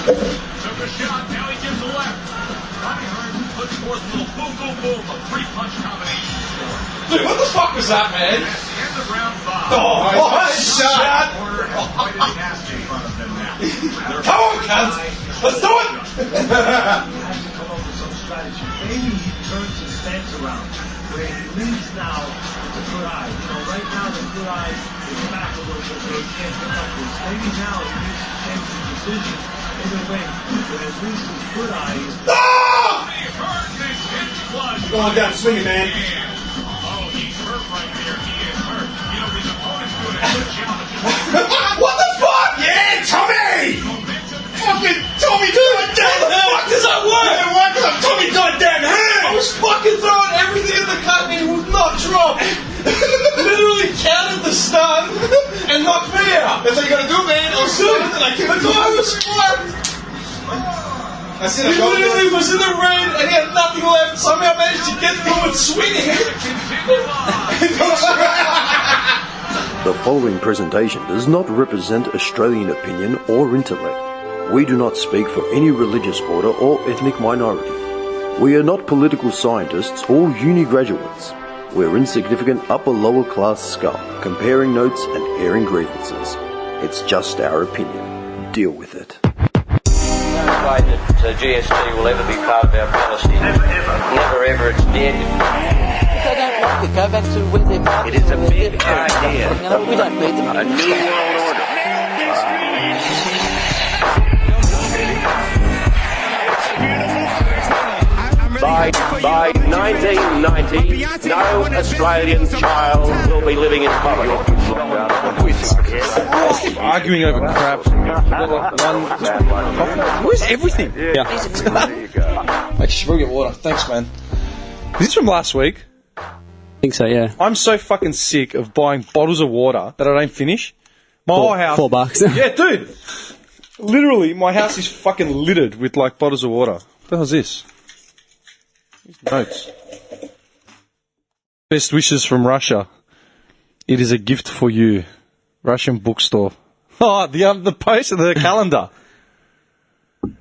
Took a shot, now he gives a left. Bobby Hearn puts forth a little boom, boom, boom, a three-punch combination. Dude, what the fuck was that, man? At the end of round 5. Shot! Order has quite a nasty in front of them now. Come on, cunt! Let's do it! He has to come up with some strategy. Maybe he turns his stance around, where he leads now with the good eye. You know, right now the good eye is back a little bit, where he can't pick up this. Maybe now he needs to change his decision in a way where at least his good eye is... Go on down, swing it, man. Oh, he's hurt right there. He is hurt. You know, his opponent's doing a good job of What the fuck? Yeah, Tommy! Fucking Tommy, goddamn hell! What does that work? It works on Tommy goddamn hand! I was fucking throwing everything in the cut and he would not drop. Literally counted the stun and knocked me out. That's how you gotta do, man. I was stunned and I kept it going. I was fucked. He literally was in the rain and he had nothing left. Somehow managed to get through it swinging. The following presentation does not represent Australian opinion or intellect. We do not speak for any religious order or ethnic minority. We are not political scientists or uni graduates. We're insignificant upper-lower class scum, comparing notes and airing grievances. It's just our opinion. Deal with it. No way that GST will ever be part of our policy. Never, ever. Never ever, it's dead. If they don't like it, go back to where they're from. It is a big idea. You know, we don't need them. A new world order. By 1990, no Australian child will be living in poverty. Arguing over crap. Where's everything? Yeah. I should go get water. Thanks, man. Is this from last week? I think so, yeah. I'm so fucking sick of buying bottles of water that I don't finish. My whole house. $4. Yeah, dude. Literally, my house is fucking littered with like bottles of water. What the hell's this? These notes. Best wishes from Russia. It is a gift for you. Russian bookstore. Oh, the post of the calendar.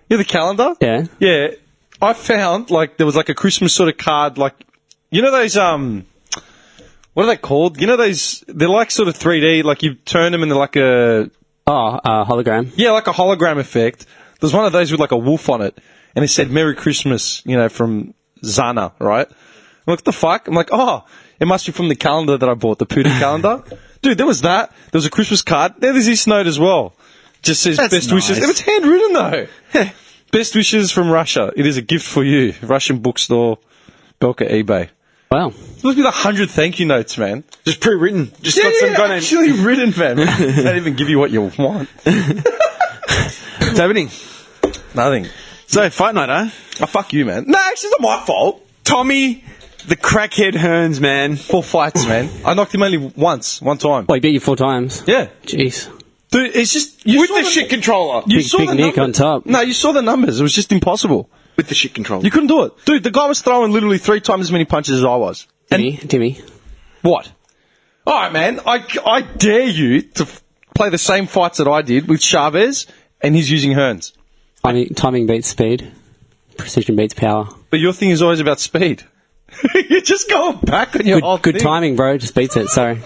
Yeah, the calendar? Yeah. Yeah. I found, like, there was, like, a Christmas sort of card, like, you know those, what are they called? You know those, they're like sort of 3D, like, you turn them and they're like a... hologram. Yeah, like a hologram effect. There's one of those with, like, a wolf on it, and it said, Merry Christmas, you know, from Zana, right? I'm like, what the fuck? I'm like, oh, it must be from the calendar that I bought, the Putin calendar. Dude, there was that. There was a Christmas card. There's this note as well. Just says best wishes. And it's handwritten, though. Best wishes from Russia. It is a gift for you. Russian bookstore, Belka eBay. Wow. It must be the 100 thank you notes, man. Just pre-written. Just got some guy named... actually written, man. They don't even give you what you want. What's happening? Nothing. So, fight night, huh? Oh, fuck you, man. No, actually, it's not my fault. Tommy, the crackhead Hearns, man. 4 fights, man. I knocked him only one time. Well, he beat you 4 times. Yeah. Jeez. Dude, it's just... With the shit controller. You Big, saw big the Nick numbers. on top. No, you saw the numbers. It was just impossible. With the shit controller. You couldn't do it. Dude, the guy was throwing literally 3 times as many punches as I was. Timmy. What? All right, man. I dare you to play the same fights that I did with Chavez, and he's using Hearns. Timing beats speed. Precision beats power. But your thing is always about speed. You're just going back on your whole Good thing. timing, bro. Just beats it. Sorry. You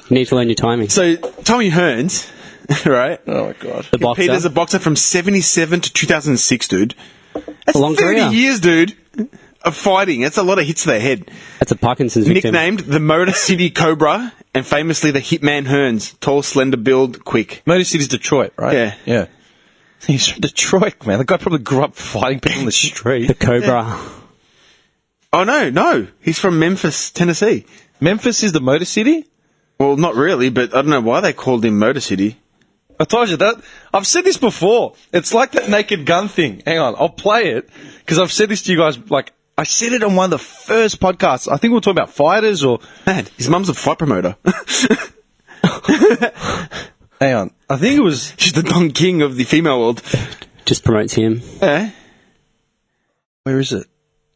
need to learn your timing. So, Tommy Hearns, right? Oh, my God. The Competed boxer. as a boxer from 1977 to 2006, dude. That's A long 30 career. years, dude, of fighting. That's a lot of hits to their head. That's a Parkinson's victim. Nicknamed the Motor City Cobra and famously the Hitman Hearns. Tall, slender build, quick. Motor City's Detroit, right? Yeah. Yeah. He's from Detroit, man. The guy probably grew up fighting people in the street. The Cobra. Oh, no. He's from Memphis, Tennessee. Memphis is the Motor City? Well, not really, but I don't know why they called him Motor City. I told you that. I've said this before. It's like that Naked Gun thing. Hang on, I'll play it because I've said this to you guys. Like, I said it on one of the first podcasts. I think we were talking about fighters or. Man, his mum's a fight promoter. Hang on, I think it was. She's the Don King of the female world. Just promotes him. Yeah. Where is it?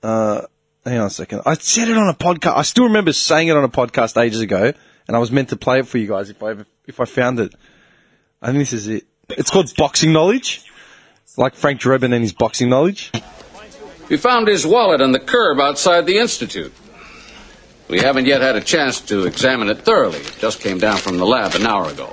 Hang on a second. I said it on a podcast. I still remember saying it on a podcast ages ago, and I was meant to play it for you guys if I found it. I think this is it. It's called Boxing Knowledge. Like Frank Drebin and his boxing knowledge. We found his wallet on the curb outside the Institute. We haven't yet had a chance to examine it thoroughly. It just came down from the lab an hour ago.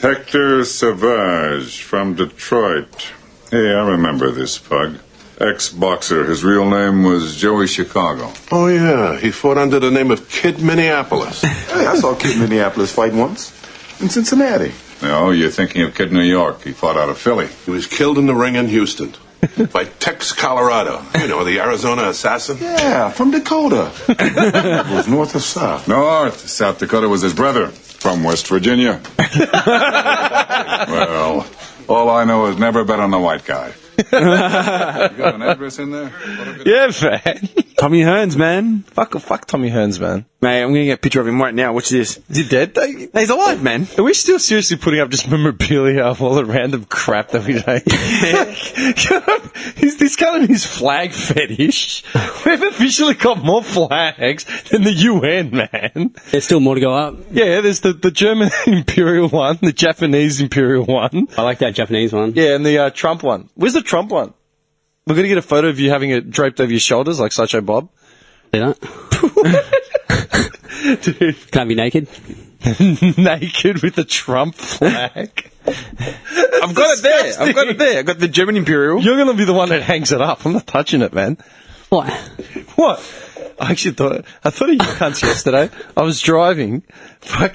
Hector Savage from Detroit. Hey, I remember this pug. Ex-boxer. His real name was Joey Chicago. Oh, yeah. He fought under the name of Kid Minneapolis. Hey, I saw Kid Minneapolis fight once. In Cincinnati. No, you're thinking of Kid New York. He fought out of Philly. He was killed in the ring in Houston. By Tex Colorado. You know, the Arizona assassin? Yeah, from Dakota. It was north or south? North. South Dakota was his brother. From West Virginia. Well, all I know is never bet on the white guy. You got an address in there? Yeah, man. Tommy Hearns, man. Fuck Tommy Hearns, man. Mate, I'm going to get a picture of him right now. Watch this. Is he dead? He's alive, man. Are we still seriously putting up just memorabilia of all the random crap that we do? He's kind of his flag fetish. We've officially got more flags than the UN, man. There's still more to go up. Yeah, there's the German Imperial one, the Japanese Imperial one. I like that Japanese one. Yeah, and the Trump one. Where's the Trump one? We're going to get a photo of you having it draped over your shoulders like Sideshow Bob. See that? Dude. Can I be naked? Naked with the Trump flag. I've got it there. I've got the German Imperial. You're going to be the one that hangs it up. I'm not touching it, man. What? What? I actually thought of you cunts yesterday. I was driving.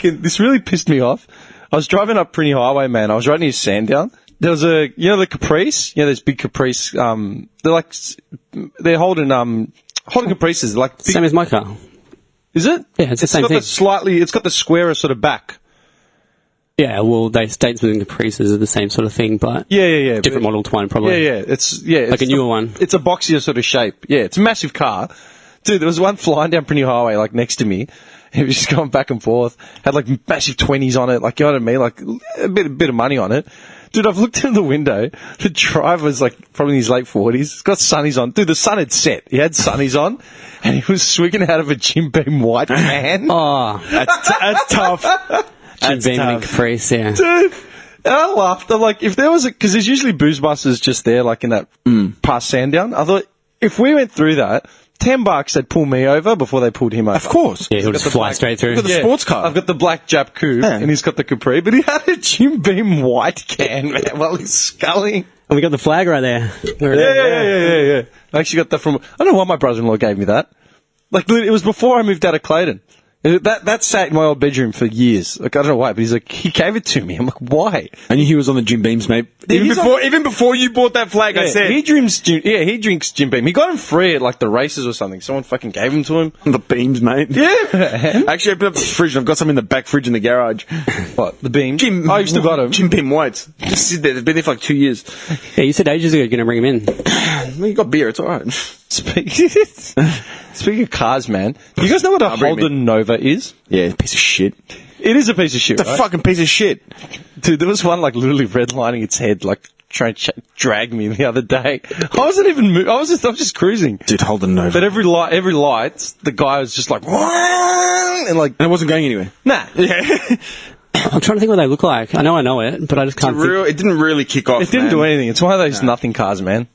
This really pissed me off. I was driving up Prinny Highway, man. I was right near Sandown. There was the Caprice? There's big Caprice. They're holding Caprices. They're like big, same as my car. Is it? Yeah, it's the same thing. It's got the squarer sort of back. Yeah, well, Statesman and Caprices are the same sort of thing, but yeah, different model twine probably. Yeah, it's like a newer one. It's a boxier sort of shape. Yeah, it's a massive car. Dude, there was one flying down Prinny Highway, like next to me. He was just going back and forth. Had like massive 20s on it, like, you know what I mean? Like a bit of money on it. Dude, I've looked in the window. The driver's like probably in his late 40s. He's got sunnies on. Dude, the sun had set. He had sunnies on, and he was swigging out of a Jim Beam white can. Oh, that's tough. Jim Beam and Caprice, yeah. Dude, and I laughed. I'm like, if there was because there's usually booze busters just there, like in that past Sandown. I thought, if we went through that, $10, they'd pull me over before they pulled him over. Of course. Yeah, he'll just fly straight through. I've got the sports car. I've got the black Jap coupe, and he's got the Capri, but he had a Jim Beam white can, man, while he's sculling. And we got the flag right there. Yeah. I actually got that from, I don't know why my brother-in-law gave me that. Like, it was before I moved out of Clayton. That sat in my old bedroom for years. Like, I don't know why, but he's like, he gave it to me. I'm like, why? I knew he was on the Jim Beams, mate. Even before you bought that flag, I said. He drinks Jim Beam. He got him free at like the races or something. Someone fucking gave him to him. The Beams, mate. Yeah, man. Actually, I opened up the fridge and I've got some in the back fridge in the garage. What? The Beams? Oh, you've still got them? Jim Beam whites. Just sit there. They've been there for like 2 years. Yeah, you said ages ago you're going to bring him in. Well, you got beer. It's all right. Speaking of cars, man, you guys know what a Holden Nova is? Yeah, piece of shit. It is a piece of shit, It's a fucking piece of shit. Dude, there was one like literally redlining its head, like trying to drag me the other day. I wasn't even I was just cruising. Dude, Holden Nova. But every light, the guy was just like, and like, and it wasn't going anywhere. Nah. Yeah. I'm trying to think what they look like. I know it, but I just can't think. It didn't really kick off. It didn't do anything. It's one of those nothing cars, man.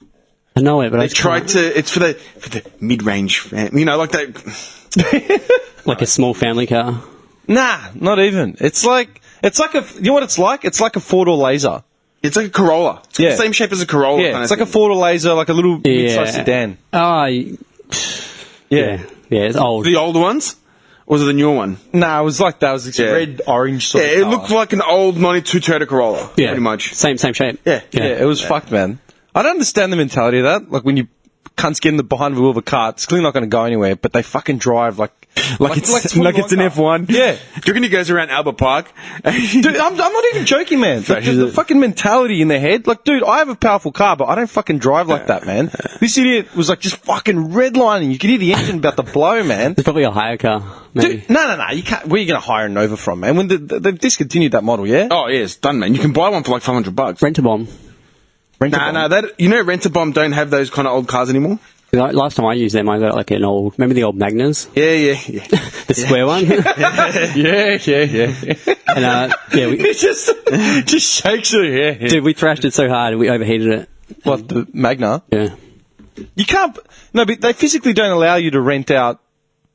I know it, but I tried to. It's for the mid-range, you know, like that. Like a small family car. Nah, not even. It's like you know what it's like? It's like a four-door laser. It's like a Corolla. It's got the same shape as a Corolla. Yeah, it's like a four-door laser, like a little mid-sized sedan. Oh, yeah, it's old. The old ones? Or was it the newer one? Nah, it was like that. It was like red, orange sort of it car. looked like an old 92 Toyota Corolla. Yeah. Pretty much. Same shape. Yeah, it was fucked, man. I don't understand the mentality of that. Like, when you cunts get in the behind the wheel of a car, it's clearly not going to go anywhere, but they fucking drive like it's an F1. Yeah. Do you reckon he goes around Albert Park? Dude, I'm not even joking, man. The fucking mentality in their head. Like, dude, I have a powerful car, but I don't fucking drive like that, man. This idiot was like just fucking redlining. You could hear the engine about to blow, man. It's probably a hire car, maybe. Dude, no. You can't. Where are you going to hire a Nova from, man? When they've discontinued that model, yeah? Oh, yeah, it's done, man. You can buy one for like $500. Rent-a-bomb. No, Rent-a-Bomb don't have those kind of old cars anymore. Last time I used them, I got like an old. Remember the old Magnas? Yeah. The square one. Yeah. And It just shakes it. Yeah. dude, we thrashed it so hard we overheated it. What, the Magna? Yeah. You can't. No, but they physically don't allow you to rent out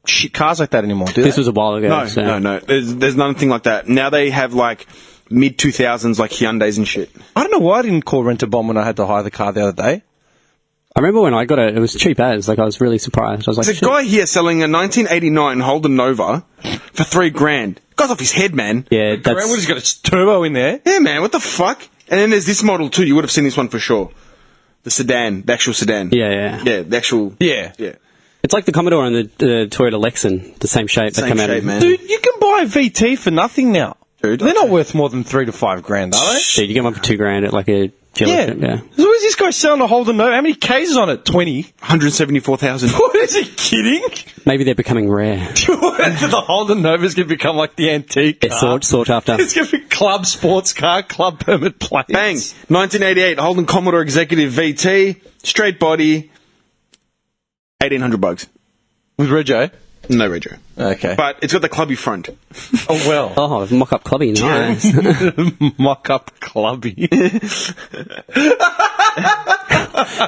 shit cars like that anymore, do they? This was a while ago. No, so. no. There's nothing like that. Now they have like mid 2000s like Hyundais and shit. I don't know why I didn't call Rent-A-Bomb when I had to hire the car the other day. I remember when I got it, it was cheap as. Like, I was really surprised. I was like, There's a shit. guy here selling a 1989 Holden Nova for $3,000. Guy's off his head, man. Yeah, What, he's got a turbo in there? Yeah, man. What the fuck? And then there's this model too. You would have seen this one for sure. The sedan, the actual sedan. Yeah. Yeah, the actual. Yeah. It's like the Commodore and the Toyota Lexan, the same shape. Same they come out shape, of, man. Dude, you can buy a VT for nothing now. Dude, they're not worth more than $3,000 to $5,000, are they? Dude, you get one for $2,000 at like a dealership. Yeah. So where's this guy selling a Holden Nova? How many Ks is on it? 20? 174,000. What, is he kidding? Maybe they're becoming rare. The Holden Nova's going to become like the antique They're car. sought after. It's going to be club sports car, club permit plates. Bang! 1988 Holden Commodore Executive VT, straight body, $1,800. With Rego? No rego. Okay. But it's got the clubby front. Oh, well. Oh, mock-up clubby, nice. Mock-up clubby.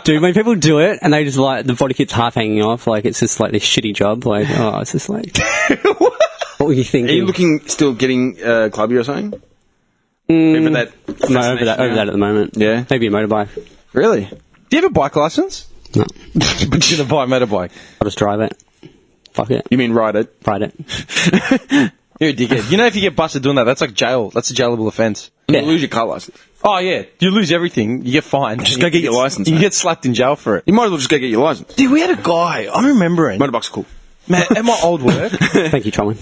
Dude, when people do it and they just like, the body kit's half hanging off, like it's just like this shitty job, like, oh, it's just like... What were you thinking? Are you looking, still getting clubby or something? Over that? No, over that at the moment. Yeah? Maybe a motorbike. Really? Do you have a bike license? No. But you're going to buy a motorbike? I'll just drive it. Fuck it. You mean ride it? Ride it. You're a dickhead. You know, if you get busted doing that, that's like jail. That's a jailable offence. You lose your car license. Oh, yeah. You lose everything. You get fined. Just go get your license. You man. get slapped in jail for it. You might as well just go get your license. Dude, we had a guy. I'm remembering. Motorbike's cool. Man, at my old work. Thank you, Truman.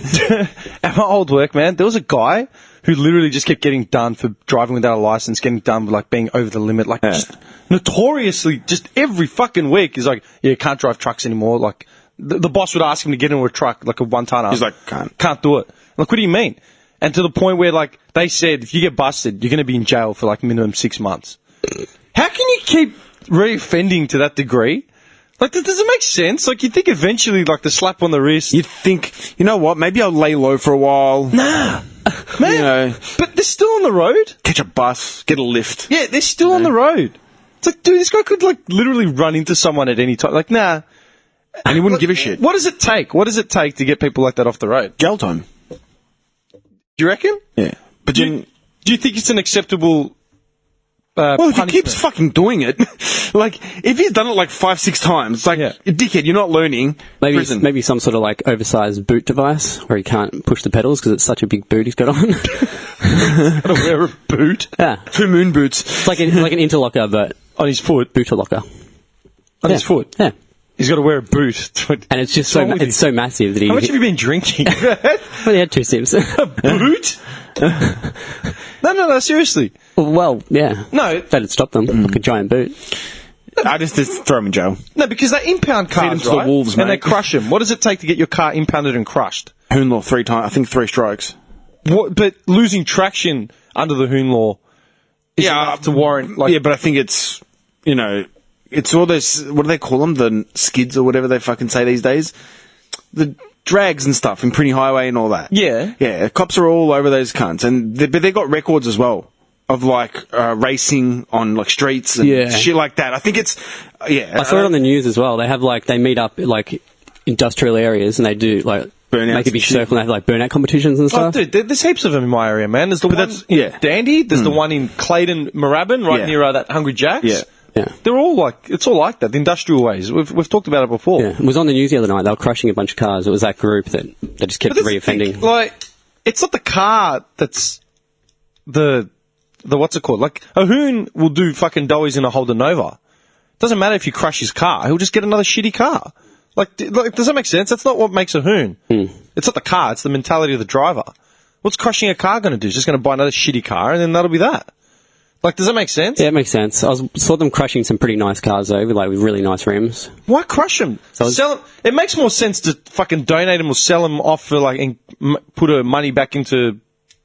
At my old work, man, there was a guy who literally just kept getting done for driving without a license, getting done for like being over the limit, like just notoriously, just every fucking week. He's like, yeah, can't drive trucks anymore. Like the boss would ask him to get into a truck, like a 1-tonner. He's like, can't do it. Like, what do you mean? And to the point where like they said, if you get busted, you're going to be in jail for like minimum 6 months. How can you keep reoffending to that degree? Like, does it make sense? Like, you think eventually, like, the slap on the wrist... You'd think, you know what, maybe I'll lay low for a while. Nah. Man, You know. but they're still on the road. Catch a bus, get a lift. Yeah, they're still on the road. It's like, dude, this guy could, like, literally run into someone at any time. Like, nah. And he wouldn't give a shit. What does it take? What does it take to get people like that off the road? Jail time. Do you reckon? Yeah. But Do you think it's an acceptable... well, if he punishment? keeps fucking doing it, like, if he's done it like 5-6 times, it's like, dickhead, you're not learning. Prison. Maybe some sort of like oversized boot device where he can't push the pedals because it's such a big boot he's got on. Gotta wear a boot. Yeah. 2 moon boots. It's like an interlocker, but on his foot. Booter locker. On his foot. Yeah. He's got to wear a boot. And it's just so massive that he... How much have you been drinking? Well, he had 2 sips. A boot? No, seriously. Well, yeah. No. That'd stop them, like a giant boot. I just throw him in jail. No, because they impound Feed 'em cars, to the right? wolves, and mate. they crush them. What does it take to get your car impounded and crushed? Hoon law 3 times, I think 3 strikes. What? But losing traction under the Hoon law is enough to warrant... Like, yeah, but I think it's, you know, it's all those, what do they call them? The skids or whatever they fucking say these days? The drags and stuff in Pretty Highway and all that. Yeah. Yeah, cops are all over those cunts. But they got records as well of, like, racing on, like, streets and shit like that. I think it's, I saw it on the news as well. They have, like, they meet up, like, industrial areas and they do, like, burnouts make a big and shit. circle and they have, like, burnout competitions and Oh, stuff. dude, there's heaps of them in my area, man. There's the one in Dandy. There's the one in Clayton, Moorabbin, right near that Hungry Jack's. Yeah. Yeah. They're all like, it's all like that, the industrial ways. We've talked about it before. Yeah. It was on the news the other night. They were crushing a bunch of cars. It was that group that they just kept But that's the reoffending. thing, like, it's not the car that's the what's it called? Like, a Hoon will do fucking doughies in a Holden Nova. Doesn't matter if you crush his car. He'll just get another shitty car. Like, does that make sense? That's not what makes a Hoon. It's not the car. It's the mentality of the driver. What's crushing a car going to do? It's just going to buy another shitty car and then that'll be that. Like, does that make sense? Yeah, it makes sense. Saw them crushing some pretty nice cars though, with really nice rims. Why crush them? Sell them. It makes more sense to fucking donate them or sell them off for like and put money back into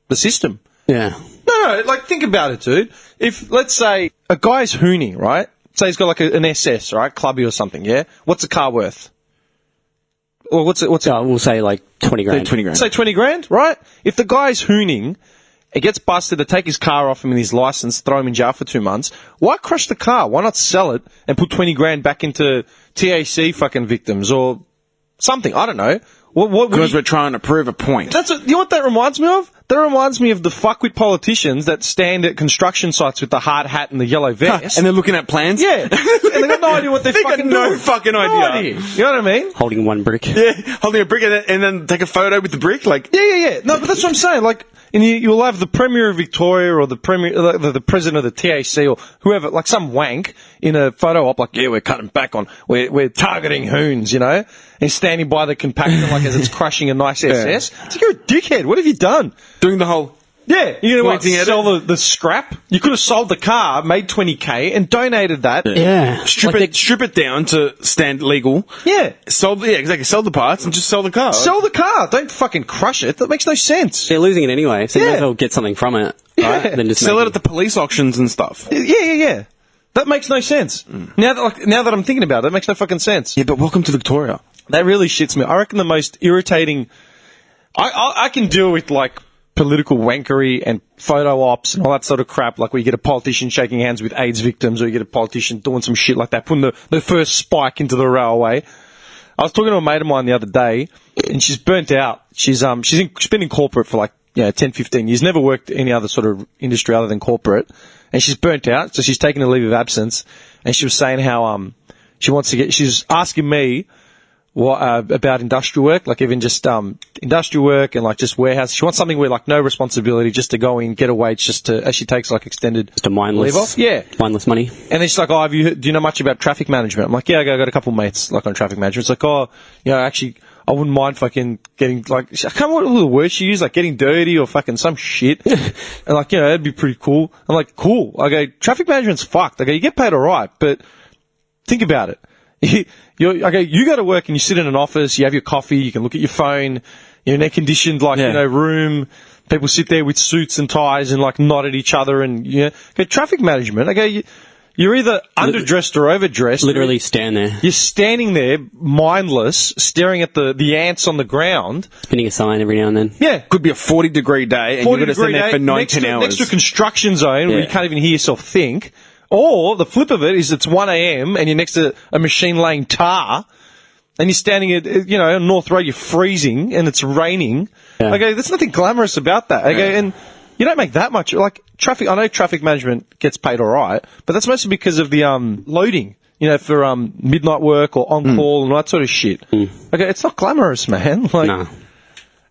the system. Yeah. No, like think about it, dude. If let's say a guy's hooning, right? say he's got like an SS, right? Clubby or something, yeah? What's the car worth? Or what's it? We'll say like 20 grand. 20 grand. Say 20 grand, right? If the guy's hooning, it gets busted, they take his car off him and his license, throw him in jail for 2 months. Why crush the car? Why not sell it and put 20 grand back into TAC fucking victims or something? I don't know. Because we're trying to prove a point. You know what that reminds me of? That reminds me of the fuckwit politicians that stand at construction sites with the hard hat and the yellow vest. And they're looking at plans? Yeah. And they got no idea what they're fucking doing. no fucking idea. You know what I mean? Holding one brick. Yeah, holding a brick and then take a photo with the brick. Like, Yeah. No, but that's what I'm saying. Like, and you'll have the Premier of Victoria or the President of the TAC or whoever, like some wank in a photo op, like, yeah, we're cutting back on, we're targeting hoons, you know? And standing by the compactor like as it's crushing a nice SS. It's like, you're a dickhead. What have you done? Doing the whole... Yeah, you're going to sell it. the scrap? You could have sold the car, made 20k, and donated that. Yeah. Strip it down to stand legal. Yeah. Exactly. Sell the parts and just sell the car. Sell the car. Don't fucking crush it. That makes no sense. They're losing it anyway, so you might as well get something from it. Right? Yeah. Then just sell it at the police auctions and stuff. Yeah. That makes no sense. Now that I'm thinking about it, that makes no fucking sense. Yeah, but welcome to Victoria. That really shits me. I reckon the most irritating... I can deal with, like, political wankery and photo ops and all that sort of crap, like where you get a politician shaking hands with AIDS victims or you get a politician doing some shit like that, putting the first spike into the railway. I was talking to a mate of mine the other day, and she's burnt out. She's been in corporate for like 10, 15 years, never worked any other sort of industry other than corporate, and she's burnt out, so she's taken a leave of absence, and she was saying how she's asking me about industrial work, like even just industrial work and like just warehouse. She wants something where like no responsibility, just to go in, get a wage, just to as she takes like extended just a mindless leave off. Yeah, mindless money. And then she's like, "Oh, do you know much about traffic management?" I'm like, "Yeah, I got a couple of mates like on traffic management." It's like, "Oh, actually, I wouldn't mind fucking getting like I can't remember what the word she used, like getting dirty or fucking some shit." And like, that'd be pretty cool. I'm like, "Cool." I go, "Traffic management's fucked." I go, "You get paid all right, but think about it." You go to work and you sit in an office, you have your coffee, you can look at your phone, you're in an air-conditioned, room, people sit there with suits and ties and, like, nod at each other and, traffic management, you're either underdressed or overdressed. Literally stand there. You're standing there, mindless, staring at the ants on the ground. Spinning a sign every now and then. Yeah. Could be a 40-degree day and you've got to stand there for 9-10 hours. Next to a construction zone where you can't even hear yourself think. Or the flip of it is it's 1 a.m. and you're next to a machine laying tar and you're standing at, on North Road, you're freezing and it's raining. Yeah. There's nothing glamorous about that. And you don't make that much. Like, traffic, I know traffic management gets paid all right, but that's mostly because of the loading, for midnight work or on-call and all that sort of shit. It's not glamorous, man. Like,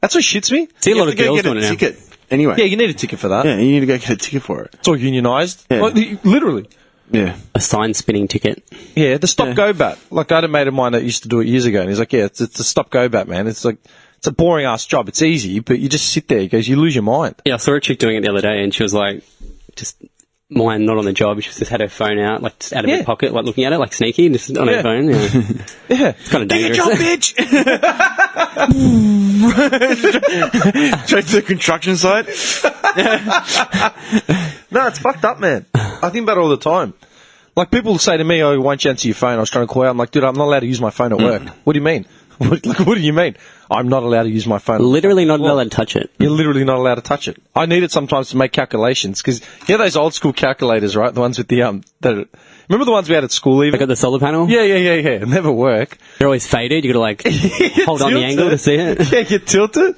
that's what shits me. See a lot of girls doing it now. Ticket. Anyway. Yeah, you need a ticket for that. Yeah, you need to go get a ticket for it. It's all unionised. Yeah. Like, literally. Yeah. A sign spinning ticket. Yeah, the stop-go bat. Like, I had a mate of mine that used to do it years ago, and he's like, yeah, it's a stop-go bat, man. It's like, it's a boring-ass job. It's easy, but you just sit there. He goes, you lose your mind. Yeah, I saw a chick doing it the other day, and she was like, just mind not on the job. She just had her phone out, like, just out of her pocket, like, looking at it, like, sneaky, just on her phone. Yeah. Yeah. It's kind of dangerous. Get your job, bitch! Straight to the construction site. No, it's fucked up, man. I think about it all the time. Like, people say to me, "Oh, why don't you answer your phone?" I was trying to call out. I'm like, dude, I'm not allowed to use my phone at work. What do you mean? What do you mean? I'm not allowed to use my phone. Literally not allowed to touch it. You're literally not allowed to touch it. I need it sometimes to make calculations, because you know those old school calculators, right? The ones with the, remember the ones we had at school even? Like at the solar panel? Yeah. It never work. They're always faded. You gotta like hold on the angle to see it. Yeah, you tilt it.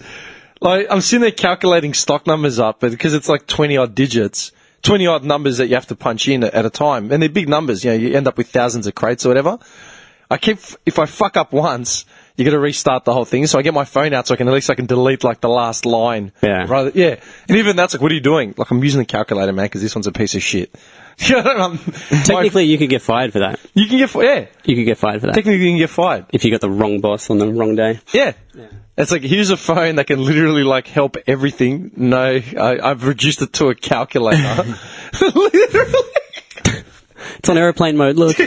Like, I'm sitting there calculating stock numbers up, but because it's like 20 odd digits, 20 odd numbers that you have to punch in at a time. And they're big numbers, you end up with thousands of crates or whatever. If I fuck up once, you got to restart the whole thing. So I get my phone out so at least I can delete like the last line. Yeah. And even that's like, what are you doing? Like, I'm using the calculator, man, because this one's a piece of shit. Technically, you could get fired for that. You can get You could get fired for that. Technically, you can get fired. If you got the wrong boss on the wrong day. Yeah. It's like, here's a phone that can literally like help everything. No, I've reduced it to a calculator. Literally. It's on airplane mode, look.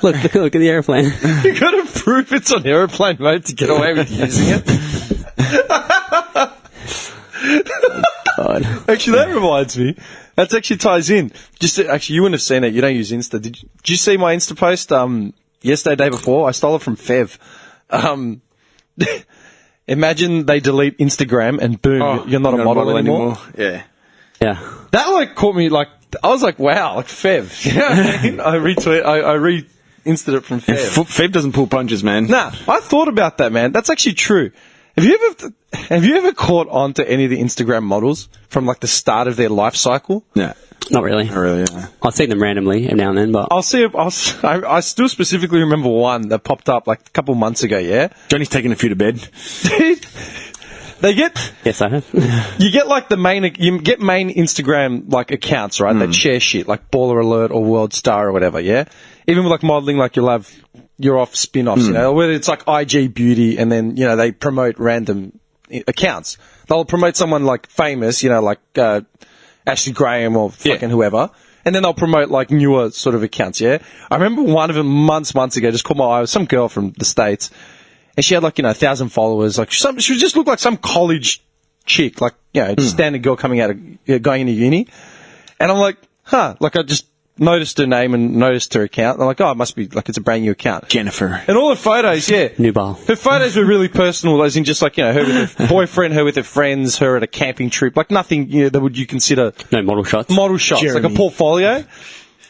Look at the airplane. You gotta prove it's on airplane mode to get away with using it. God. Actually, that reminds me. That actually ties in. Actually, you wouldn't have seen it. You don't use Insta. Did you see my Insta post yesterday, day before? I stole it from Fev. Imagine they delete Instagram and boom, you're not a model anymore. Yeah. Yeah. That like caught me like, I was like, wow, like Fev. You know what I mean? I re-insted it from Fev. Fev doesn't pull punches, man. Nah, I thought about that, man. That's actually true. Have you ever caught on to any of the Instagram models from like the start of their life cycle? Yeah. Not really. Not really, yeah. I'll see them randomly every now and then, but I still specifically remember one that popped up like a couple months ago, yeah? Johnny's taking a few to bed. They get... Yes, I have. You get like main Instagram like accounts, right? That share shit, like Baller Alert or World Star or whatever, yeah? Even with like modelling, like you'll have your off spin-offs, you know? Whether it's like IG Beauty and then, you know, they promote random accounts. They'll promote someone like famous, you know, like Ashley Graham or fucking whoever. And then they'll promote like newer sort of accounts, yeah? I remember one of them months ago just caught my eye. It was some girl from the States. And she had like, 1,000 followers. Like she just looked like some college chick, like, standard girl going into uni. And I'm like, like I just noticed her name and noticed her account. And I'm like, oh, it must be like it's a brand new account. Jennifer. And all her photos, Nubal. her photos were really personal, as in just like, her with her boyfriend, her with her friends, her at a camping trip. Like nothing, that would you consider... No model shots. Model shots, Jeremy. like a portfolio.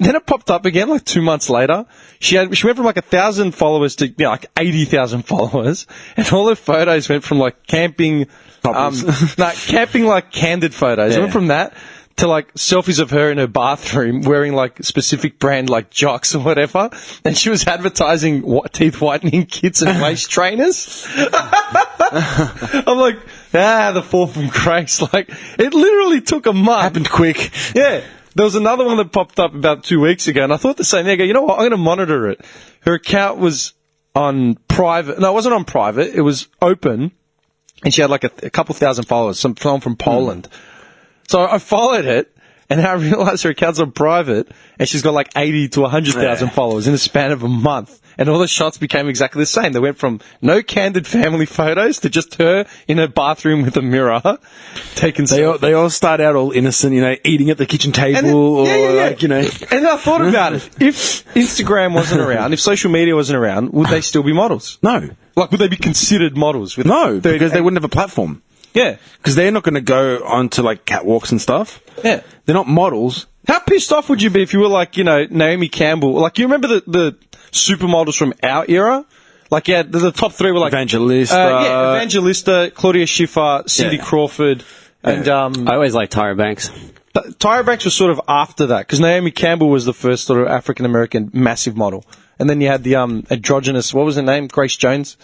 Then it popped up again, like 2 months later. She went from like 1,000 followers to like 80,000 followers, and all her photos went from like camping, camping like candid photos. It went from that to like selfies of her in her bathroom wearing like specific brand like Jocks or whatever, and she was advertising teeth whitening kits and waist trainers. I'm like, the fall from grace. Like it literally took a month. Happened quick. Yeah. There was another one that popped up about 2 weeks ago, and I thought the same thing. I go, you know what? I'm going to monitor it. Her account was on private. No, it wasn't on private. It was open, and she had like a couple thousand followers, someone from Poland. So I followed it, and I realized her account's on private, and she's got like 80 to 100,000 followers in the span of a month. And all the shots became exactly the same. They went from no candid family photos to just her in her bathroom with a mirror taking selfies. They all start out all innocent, eating at the kitchen table. Like, And then I thought about it. If Instagram wasn't around, if social media wasn't around, would they still be models? No. Like, would they be considered models? No, because they wouldn't have a platform. Yeah. Because they're not going to go onto, like, catwalks and stuff. Yeah. They're not models. How pissed off would you be if you were like, Naomi Campbell? Like, you remember the supermodels from our era? Like, the top three were like... Evangelista. Evangelista, Claudia Schiffer, Cindy Crawford, and... I always liked Tyra Banks. Tyra Banks was sort of after that, because Naomi Campbell was the first sort of African-American massive model. And then you had the androgynous... What was her name? Grace Jones?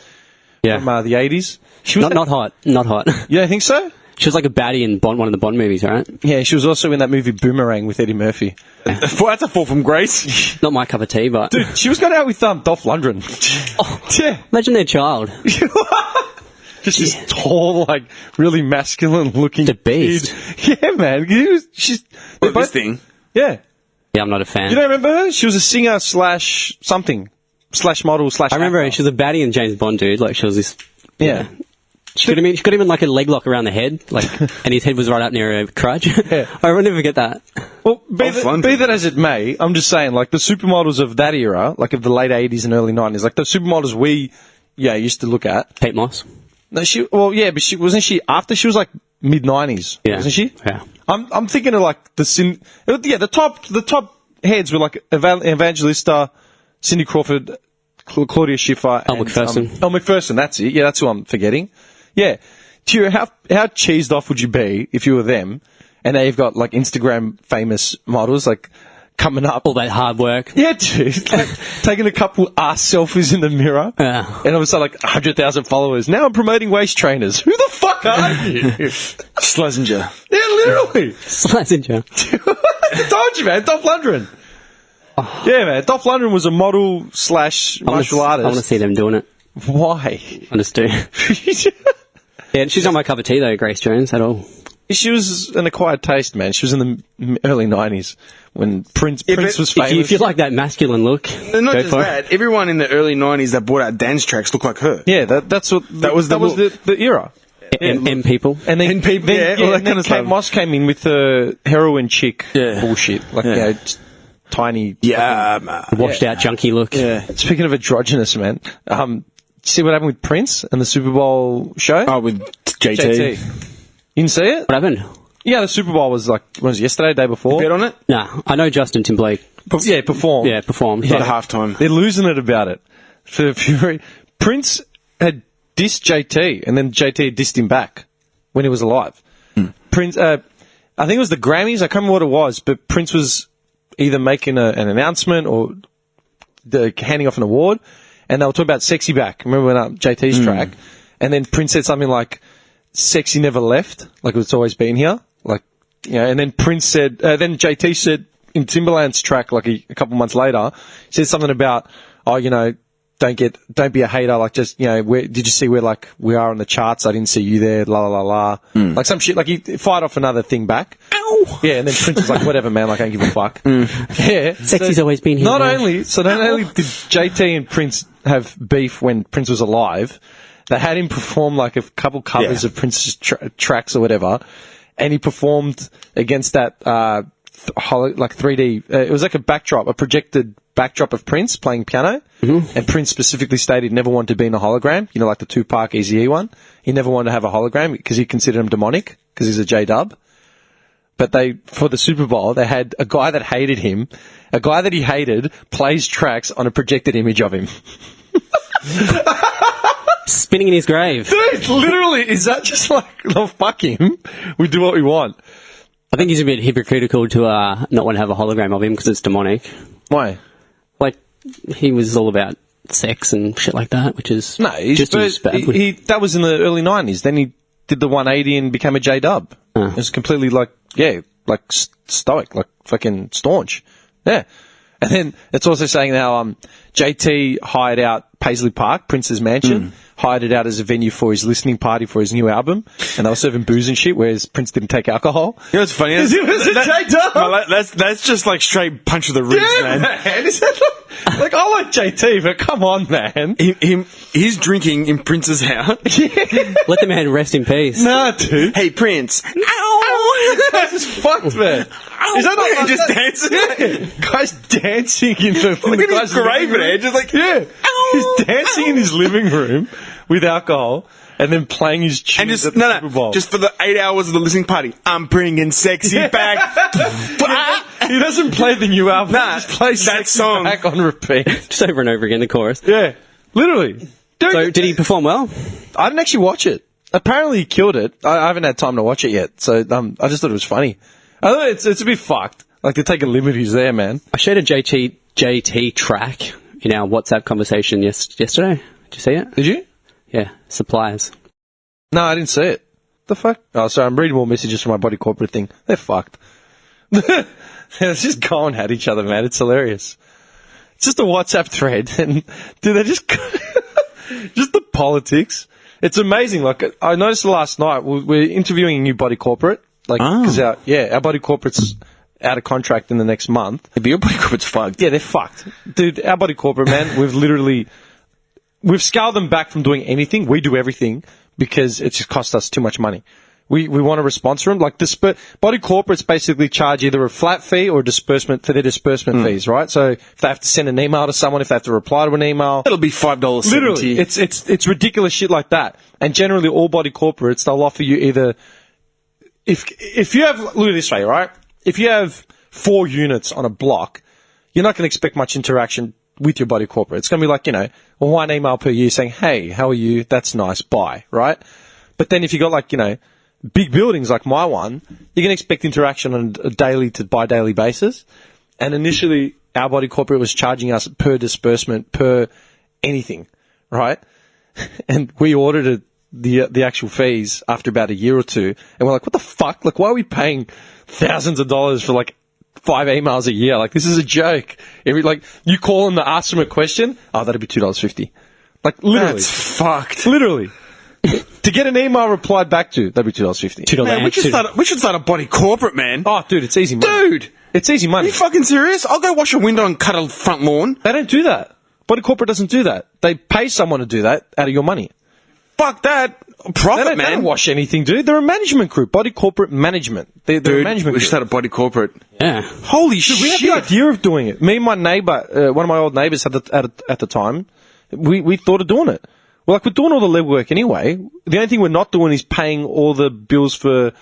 Yeah. From the 80s. She was not hot. Not hot. You don't think so? She was like a baddie in one of the Bond movies, right? Yeah, she was also in that movie Boomerang with Eddie Murphy. That's a fall from grace. Not my cup of tea, but... Dude, she was going out with Dolph Lundgren. Yeah. Imagine their child. Just this tall, like, really masculine-looking The beast. kid. Yeah, man. She's... This thing. Yeah. Yeah, I'm not a fan. You don't remember her? She was a singer slash something. Slash model slash... I remember her. She was a baddie in James Bond, dude. Like, she was this... Yeah. She could have been like a leg lock around the head, like, and his head was right up near a crutch. Yeah. I will never forget that. Well, be that as it may, I'm just saying, like, the supermodels of that era, like of the late 80s and early 90s, like the supermodels we, used to look at. Kate Moss. No, but wasn't she after she was like mid 90s? Yeah. Wasn't she? Yeah. I'm thinking of like the top heads were like Evangelista, Cindy Crawford, Claudia Schiffer, Elle Macpherson. Elle Macpherson, that's it. Yeah, that's who I'm forgetting. Yeah. How cheesed off would you be if you were them, and now you've got like Instagram famous models like coming up, all that hard work. Yeah, dude, like, taking a couple ass selfies in the mirror, Yeah. and all of a sudden like 100,000 followers. Now I'm promoting waist trainers. Who the fuck are you? Schlesinger. Yeah, literally. Schlesinger. I told you, man. Dolph Lundgren. Oh. Yeah, man. Dolph Lundgren was a model slash martial artist. I want to see them doing it. Why? I just do. Yeah, she's not my cup of tea though, Grace Jones, at all. She was an acquired taste, man. She was in the early 90s when Prince was famous. If you like that masculine look, and not just that, everyone in the early 90s that brought out dance tracks looked like her. Yeah, that was the era. M people. And then, people, then, yeah, all that and then kind of Kate stuff. Moss came in with the heroin chick Yeah. bullshit. Like, Yeah. you know, just tiny. Yeah, man. Washed out junkie look. Yeah. Speaking of androgynous, man, see what happened with Prince and the Super Bowl show? Oh, with JT. JT. You didn't see it? What happened? Yeah, the Super Bowl was like, was it yesterday, day before? Bet on it? Nah, I know Justin Timberlake. Performed. Yeah, performed. At halftime. They're losing it about it. For Fury. Prince had dissed JT, and then JT dissed him back when he was alive. Prince, I think it was the Grammys, I can't remember what it was, but Prince was either making an announcement or handing off an award, and they were talking about Sexy Back. Remember when JT's track? And then Prince said something like, Sexy never left, like it's always been here. Like, you know, and then Prince said, then JT said in Timbaland's track, like a couple months later, he said something about, oh, you know, don't be a hater, like just, you know, did you see where like we are on the charts? I didn't see you there, la la la la. Like some shit, like he fired off another thing back. Ow! Yeah, and then Prince was like, whatever, man, like I don't give a fuck. Yeah. Sexy's always been here. Not man. only did JT and Prince have beef when Prince was alive, they had him perform like a couple covers of Prince's tracks or whatever, and he performed against that like 3D. It was like a projected backdrop of Prince playing piano, and Prince specifically stated he never wanted to be in a hologram. You know, like the Tupac Eazy-E one. He never wanted to have a hologram because he considered him demonic because he's a J-dub. But for the Super Bowl, they had a guy that hated him, a guy that he hated plays tracks on a projected image of him. Spinning in his grave. Dude, literally, is that just like, oh, fuck him, we do what we want? I think he's a bit hypocritical to not want to have a hologram of him because it's demonic. Why? Like, he was all about sex and shit like that, which is No, just as bad. that was in the early 90s. Then he did the 180 and became a J-dub. It was completely like, stoic, like fucking staunch. Yeah. And then it's also saying how JT hired out Paisley Park, Prince's mansion, hired it out as a venue for his listening party for his new album, and they were serving booze and shit, whereas Prince didn't take alcohol. You know what's funny? Because he was a J-dub. That's just like straight punch of the ribs, man. Is that like, I like JT, but come on, man. He's drinking in Prince's house. Let the man rest in peace. Nah, dude. Hey, Prince. This is fucked, man. Is that not just dancing? Yeah. Guy's dancing in the Look at guy's his grave living room. edge. It's like, He's dancing in his living room with alcohol and then playing his tunes and just at the Super Bowl. just for the 8 hours of the listening party, I'm bringing Sexy back. He doesn't play the new album. Nah, he just plays that Sexy song back on repeat. Just over and over again, the chorus. Yeah, literally. Dude, So, did he perform well? I didn't actually watch it. Apparently, he killed it. I haven't had time to watch it yet, so I just thought it was funny. I thought it's a bit fucked. Like, they're taking liberties there, man. I shared a JT track in our WhatsApp conversation yesterday. Did you see it? Did you? Yeah, suppliers. No, I didn't see it. The fuck? Oh, sorry, I'm reading more messages from my body corporate thing. They're fucked. They're just going at each other, man. It's hilarious. It's just a WhatsApp thread, and dude, they're just just the politics. It's amazing. Like, I noticed last night, we're interviewing a new body corporate. Like, because our body corporate's out of contract in the next month. But your body corporate's fucked. Yeah, they're fucked. Dude, our body corporate, man, we've scaled them back from doing anything. We do everything because it just costs us too much money. We want to sponsor them. Like, body corporates basically charge either a flat fee or a disbursement for their disbursement fees, right? So if they have to send an email to someone, if they have to reply to an email, it'll be $5.70. Literally, it's ridiculous shit like that. And generally, all body corporates, they'll offer you either if you have, look at it this way, right? If you have 4 units on a block, you're not going to expect much interaction with your body corporate. It's going to be like, you know, 1 email per year saying, hey, how are you? That's nice. Bye. Right? But then if you got like, you know, big buildings like my one, you're going to expect interaction on a daily to bi-daily basis. And initially, our body corporate was charging us per disbursement, per anything. Right? And we audited the actual fees after about a year or two, and we're like, what the fuck? Like, why are we paying thousands of dollars for like 5 emails a year? Like, this is a joke. You call them to ask them a question, oh, that'd be $2.50. Like, literally. That's fucked. Literally. To get an email replied back to, that'd be $2.50. Man, we should start a body corporate, man. Oh, dude, it's easy money. Dude! It's easy money. Are you fucking serious? I'll go wash a window and cut a front lawn. They don't do that. Body corporate doesn't do that. They pay someone to do that out of your money. Fuck that. Profit, They don't wash anything, dude. They're a management group. Body corporate management. They're a Dude, management we group. should start a body corporate. Yeah. Holy Dude, we had shit. the idea of doing it. Me and my neighbour, one of my old neighbours at the time, we thought of doing it. We're doing all the legwork anyway. The only thing we're not doing is paying all the bills for,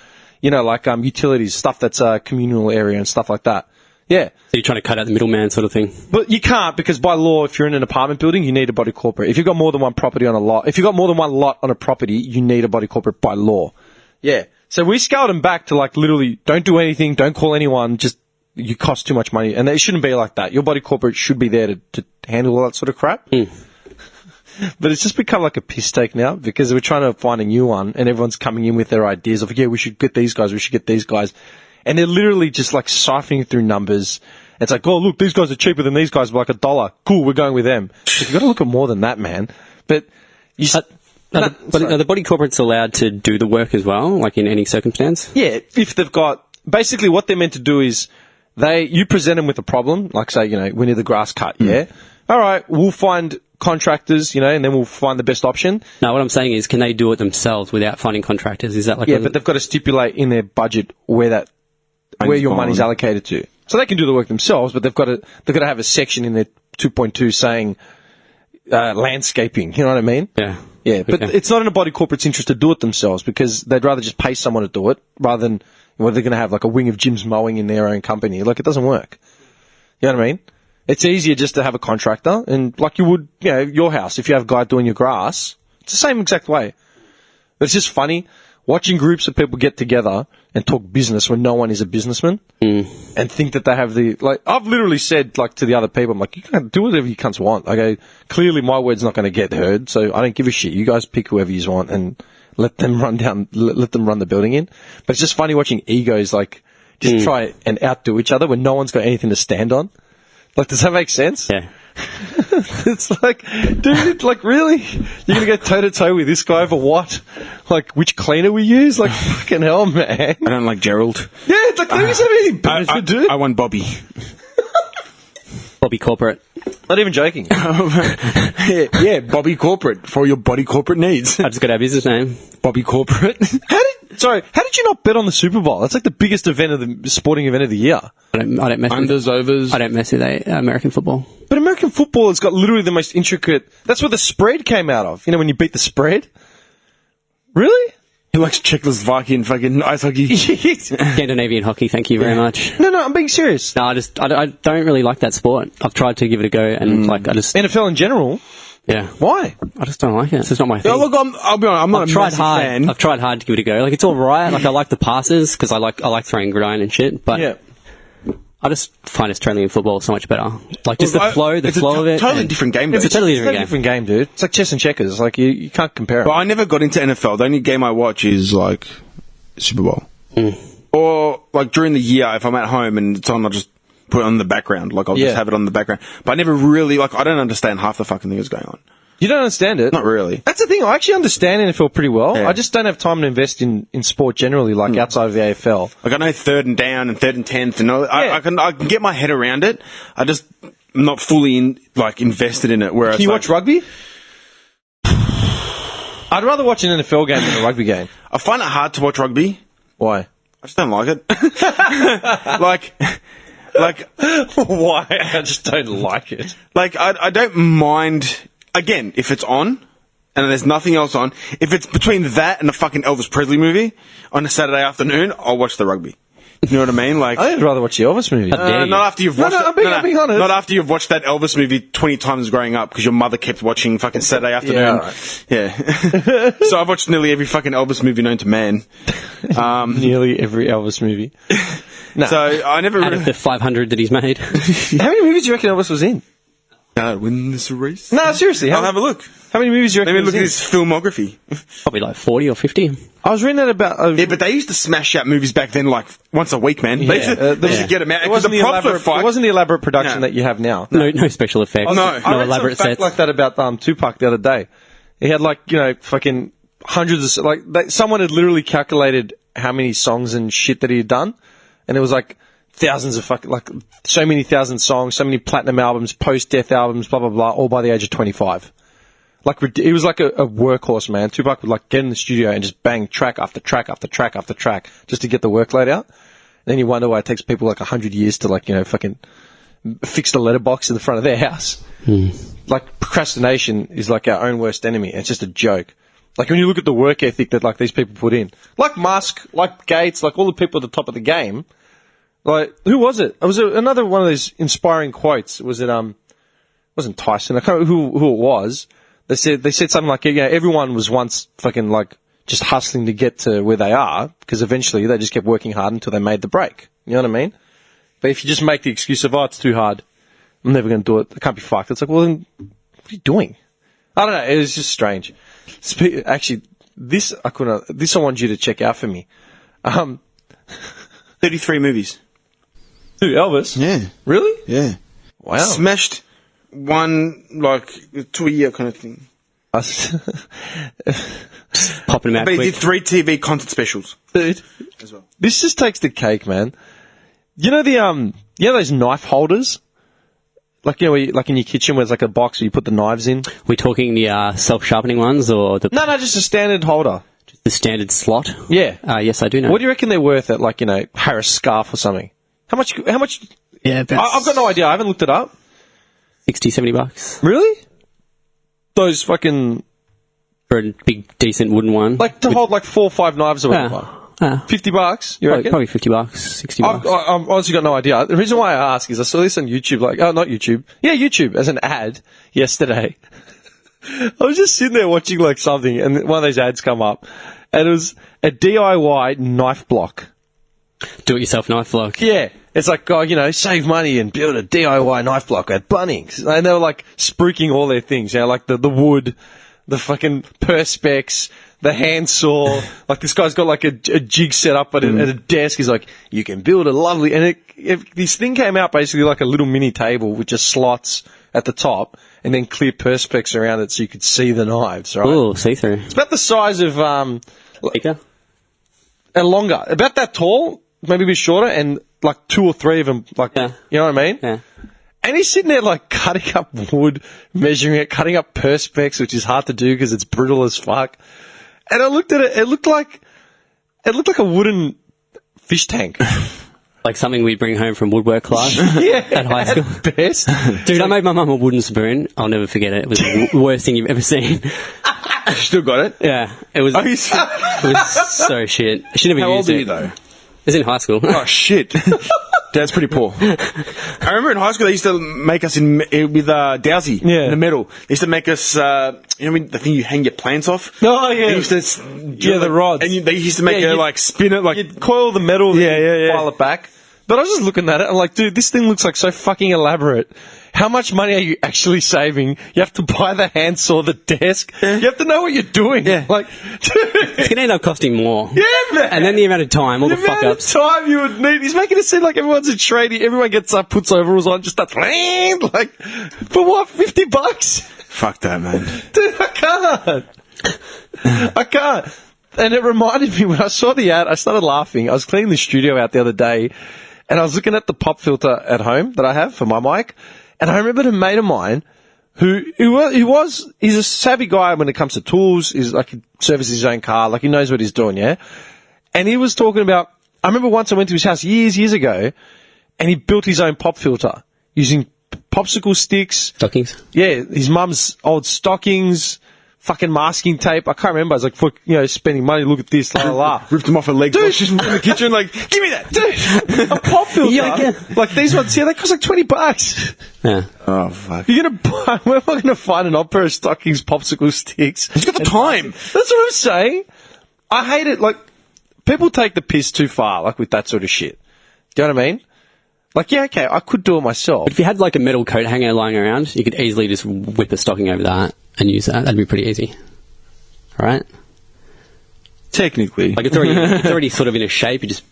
utilities, stuff that's communal area and stuff like that. Yeah. So you're trying to cut out the middleman sort of thing. But you can't, because by law, if you're in an apartment building, you need a body corporate. If you've got more than one property on a lot, if you've got more than one lot on a property, you need a body corporate by law. Yeah. So we scaled them back to literally, don't do anything, don't call anyone, just, you cost too much money. And it shouldn't be like that. Your body corporate should be there to handle all that sort of crap. But it's just become like a piss take now, because we're trying to find a new one, and everyone's coming in with their ideas of, yeah, we should get these guys, we should get these guys. And they're literally just siphoning through numbers. It's like, oh, look, these guys are cheaper than these guys by $1. Cool, we're going with them. You've got to look at more than that, man. But Are the body corporates allowed to do the work as well, in any circumstance? yeah, if they've got, basically what they're meant to do is, you present them with a problem, say, we need the grass cut, yeah? All right, we'll find contractors, and then we'll find the best option. No, what I'm saying is, can they do it themselves without finding contractors? Is that but they've got to stipulate in their budget where your money's allocated to. So they can do the work themselves, but they've got to have a section in their 2.2 saying landscaping. You know what I mean? Yeah. Yeah, but it's not in a body corporate's interest to do it themselves, because they'd rather just pay someone to do it rather than they're going to have a wing of Jim's mowing in their own company. It doesn't work. You know what I mean? It's easier just to have a contractor, and you would, your house, if you have a guy doing your grass, it's the same exact way. But it's just funny watching groups of people get together and talk business when no one is a businessman and think that they have I've literally said, to the other people, I'm you can do whatever you cunts want. Clearly my word's not going to get heard, so I don't give a shit. You guys pick whoever you want and let them run the building in. But it's just funny watching egos, just try and outdo each other when no one's got anything to stand on. Does that make sense? Yeah. It's dude, really? You're going to go toe-to-toe with this guy over what? Which cleaner we use? Fucking hell, man. I don't like Gerald. Yeah, they don't have anything better to do. I want Bobby. Bobby corporate. Not even joking. yeah, Bobby corporate for your body corporate needs. I just got our business name. Bobby corporate. How did you not bet on the Super Bowl? That's the biggest sporting event of the year. I don't mess Unders, overs. I don't mess with American football. But American football has got literally the most intricate. That's where the spread came out of. When you beat the spread. Really? He likes Czechoslovakian fucking ice hockey. Scandinavian hockey, thank you very much. No, I'm being serious. No, I don't really like that sport. I've tried to give it a go, and NFL in general. Yeah. Why? I just don't like it. It's just not my thing. Yeah, look, I'll be honest, I'm not a massive fan. I've tried hard to give it a go. It's all right. I like the passes because I like throwing gridiron and shit. But yeah. I just find Australian football so much better. The flow of it. Totally different game. It's a totally different game, dude. It's like chess and checkers. You can't compare it. But I never got into NFL. The only game I watch is Super Bowl, or during the year if I'm at home and it's on, I'll just put it on the background. I'll just have it on the background. But I never really I don't understand half the fucking thing that's going on. You don't understand it? Not really. That's the thing. I actually understand NFL pretty well. Yeah. I just don't have time to invest in sport generally, outside of the AFL. I know 3rd and down and 3rd and 10th, and I can get my head around it. I just am not fully invested in it. Whereas can you watch rugby? I'd rather watch an NFL game than a rugby game. I find it hard to watch rugby. Why? I just don't like it. Why? I just don't like it. I don't mind. Again, if it's on, and there's nothing else on, if it's between that and a fucking Elvis Presley movie on a Saturday afternoon, I'll watch the rugby. You know what I mean? I'd rather watch the Elvis movie. Not after you've watched I'm being honest. Not after you've watched that Elvis movie 20 times growing up because your mother kept watching fucking Saturday afternoon. Yeah. So I've watched nearly every fucking Elvis movie known to man. Nearly every Elvis movie. No. So I never. Out of the 500 that he's made. How many movies do you reckon Elvis was in? Win this race? No, seriously. I'll have a look. How many movies do you reckon? Let me look at his filmography. Probably 40 or 50. I was reading that about. Yeah, but they used to smash out movies back then once a week, man. They used to get them out. It wasn't the elaborate production that you have now. No special effects. No. No elaborate sets. Like that about Tupac the other day. He had fucking hundreds of someone had literally calculated how many songs and shit that he had done, and it was thousands of so many thousand songs, so many platinum albums, post-death albums, blah blah blah, all by the age of 25. Like, he was like a workhorse, man. Tupac would like get in the studio and just bang track after track after track after track just to get the workload out. And then you wonder why it takes people like 100 years to like, fucking fix the letterbox in the front of their house. Like, procrastination is like our own worst enemy. It's just a joke. Like, when you look at the work ethic that like these people put in, like Musk, like Gates, like all the people at the top of the game. Like, who was it? It was another one of those inspiring quotes. Was it wasn't Tyson? I can't remember who it was. They said something like, everyone was once fucking like just hustling to get to where they are, because eventually they just kept working hard until they made the break. You know what I mean? But if you just make the excuse of, it's too hard, I'm never going to do it, I can't be fucked. It's like, well, then what are you doing? I don't know. It was just strange. Actually, this I want you to check out for me. 33 movies. Who, Elvis? Yeah. Really? Yeah. Wow. Smashed one, like, 2 a year kind of thing. Popping them out But he quick. did 3 TV concert specials. Dude, as well. This just takes the cake, man. You know those knife holders? Like, where like in your kitchen where there's like a box where you put the knives in? We're talking the self-sharpening ones or the... No, just a standard holder. Just the standard slot? Yeah. Yes, I do know. What do you reckon they're worth at, like, Harris Scarf or something? How much? Yeah, I've got no idea. I haven't looked it up. $60-$70. Really? Those fucking... For a big, decent wooden one. Like, to hold, like, 4 or 5 knives or whatever. $50, you reckon? Probably $50, $60. I've honestly got no idea. The reason why I ask is I saw this on YouTube, not YouTube. Yeah, YouTube, as an ad yesterday. I was just sitting there watching, like, something, and one of those ads come up, and it was a DIY knife block. Do-it-yourself knife block. Yeah. It's like, save money and build a DIY knife block at Bunnings. And they were, like, spruiking all their things, like the wood, the fucking perspex, the handsaw. Like, this guy's got, like, a jig set up at a desk. He's like, you can build a lovely... And this thing came out basically like a little mini table with just slots at the top and then clear perspex around it so you could see the knives, right? Oh, see-through. It's about the size of... Speaker? Longer. About that tall, maybe a bit shorter, and, like, 2 or 3 of them, like, You know what I mean? Yeah. And he's sitting there, like, cutting up wood, measuring it, cutting up perspex, which is hard to do because it's brittle as fuck. And I looked at it, it looked like a wooden fish tank. Like something we'd bring home from woodwork class at high school. At best. Dude, I made my mum a wooden spoon. I'll never forget it. It was the worst thing you've ever seen. Still got it? Yeah. It was, it was so shit. She never How used old it. are you, though? It was in high school. Oh, shit. Dad's pretty poor. I remember in high school they used to make us with dowsy in the metal. They used to make us, the thing you hang your plants off? Oh, yeah. They used to the rods. And they used to make it, spin it, like... You'd coil the metal and file it back. But I was just looking at it, I'm like, dude, this thing looks like so fucking elaborate. How much money are you actually saving? You have to buy the handsaw, the desk. You have to know what you're doing. Yeah. Like, It's going to end up costing more. Yeah, man. And then the amount of time, all the fuck-ups. The amount of time you would need. He's making it seem like everyone's a tradie. Everyone gets up, puts overalls on, just starts, like, for what, $50? Fuck that, man. Dude, I can't. And it reminded me, when I saw the ad, I started laughing. I was cleaning the studio out the other day, and I was looking at the pop filter at home that I have for my mic, and I remembered a mate of mine he's a savvy guy when it comes to tools. He's like, he services his own car, like he knows what he's doing, yeah? And he was talking about, I remember once I went to his house years ago, and he built his own pop filter using popsicle sticks. Stockings? Yeah, his mum's old stockings, fucking masking tape. I can't remember. I was like, spending money. Look at this, la la la. Ripped him off her legs. Dude. She's in the kitchen, like, give me that. Dude, a pop filter. Like these ones here, they cost like $20. Yeah. Oh, fuck. You're going to buy, where am I going to find an odd pair of stockings, popsicle sticks? He's got the time. That's what I'm saying. I hate it. Like, people take the piss too far, like with that sort of shit. Do you know what I mean? Like, yeah, okay, I could do it myself. But if you had like a metal coat hanger lying around, you could easily just whip a stocking over that and use that. That'd be pretty easy. Right? Technically. Like it's already sort of in a shape. You just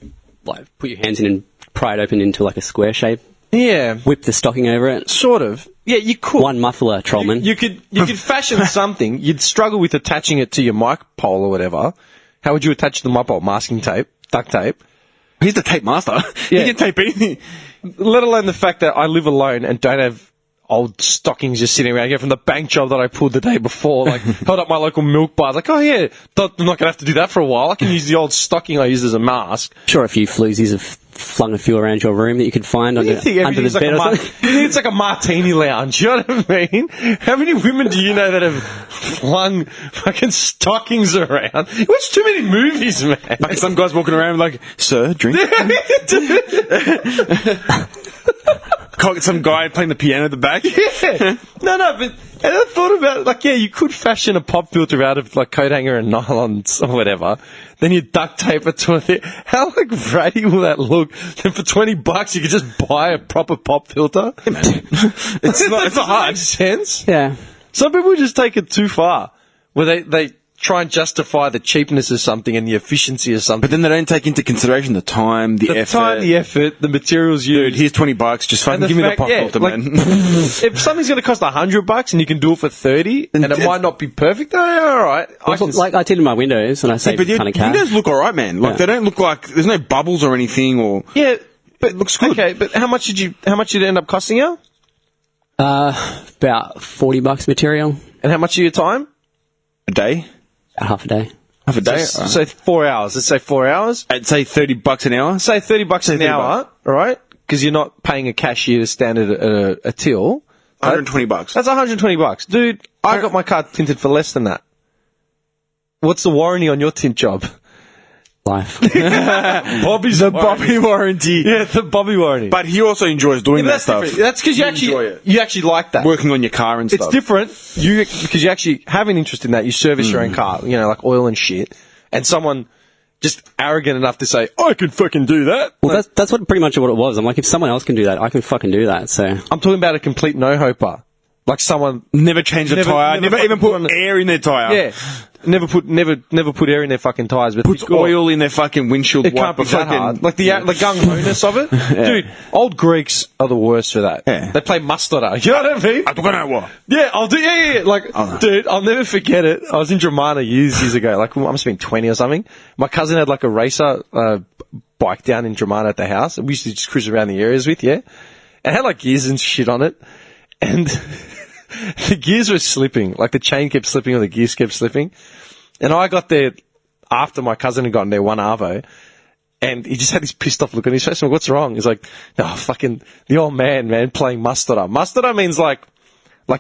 like put your hands in and pry it open into like a square shape. Yeah. Whip the stocking over it. Sort of. Yeah, you could. One muffler, Trollman. You could fashion something. You'd struggle with attaching it to your mic pole or whatever. How would you attach the mic pole? Masking tape? Duct tape? He's the tape master. Yeah. He can tape anything. Let alone the fact that I live alone and don't have old stockings just sitting around. From the bank job that I pulled the day before, like held up my local milk bar. Like, oh yeah, I'm not going to have to do that for a while. I can use the old stocking I used as a mask. Sure, a few floozies have flung a few around your room that you could find under the bed or something. You think it's like a martini lounge, you know what I mean? How many women do you know that have flung fucking stockings around? You watch too many movies, man. Like some guys walking around like, sir, drink. Some guy playing the piano at the back. Yeah. No, but and I thought about it, like, yeah, you could fashion a pop filter out of like coat hanger and nylons or whatever. Then you duct tape it to it. How like ratty will that look? Then for $20 you could just buy a proper pop filter. Yeah, man. It's not hard. Makes sense. Yeah. Some people just take it too far, where they try and justify the cheapness of something and the efficiency of something. But then they don't take into consideration the time, the effort. The materials used. Dude, here's $20. Just fucking give me the pop filter, like, man. If something's going to cost $100 and you can do it for $30, and it might not be perfect, all right. I tinted my windows and I saved a ton of cash. Windows look alright, man. Like they don't look like there's no bubbles or anything. Or yeah, but it looks good. Okay, but how much did it end up costing you? About $40 material. And how much of your time? A day. Half a day. Half a day? So 4 hours. Let's say 4 hours. I'd say $30 an hour. Say $30 an hour, all right? Because you're not paying a cashier to stand at a till. $120. That's $120. Dude, I got my car tinted for less than that. What's the warranty on your tint job? Life. Bobby's Bobby warranty. Yeah, the Bobby warranty. But he also enjoys doing that stuff. Different. That's because you actually like that. Working on your car and stuff. It's different. Because you actually have an interest in that. You service your own car, like oil and shit. And someone just arrogant enough to say, I can fucking do that. Well, that's pretty much what it was. I'm like, if someone else can do that, I can fucking do that. So I'm talking about a complete no-hoper. Like someone never changed a tyre, never even put air in their tyre. Yeah. Never put air in their fucking tyres, but puts oil in their fucking windshield. It can't be that hard. Like the gung-ho-ness of it. Yeah. Dude, old Greeks are the worst for that. Yeah. They play mastera. You know what I mean? I don't know what. Yeah, I'll do. Yeah. Like, dude, I'll never forget it. I was in Dramana years ago. Like, I must have been 20 or something. My cousin had like a racer bike down in Dramana at the house. We used to just cruise around the areas with, yeah. And it had like gears and shit on it, and the gears were slipping. Like the chain kept slipping or the gears kept slipping. And I got there after my cousin had gotten there one arvo, and he just had this pissed off look on his face. I'm like, what's wrong? He's like, no, fucking the old man playing mastera. Mastera means like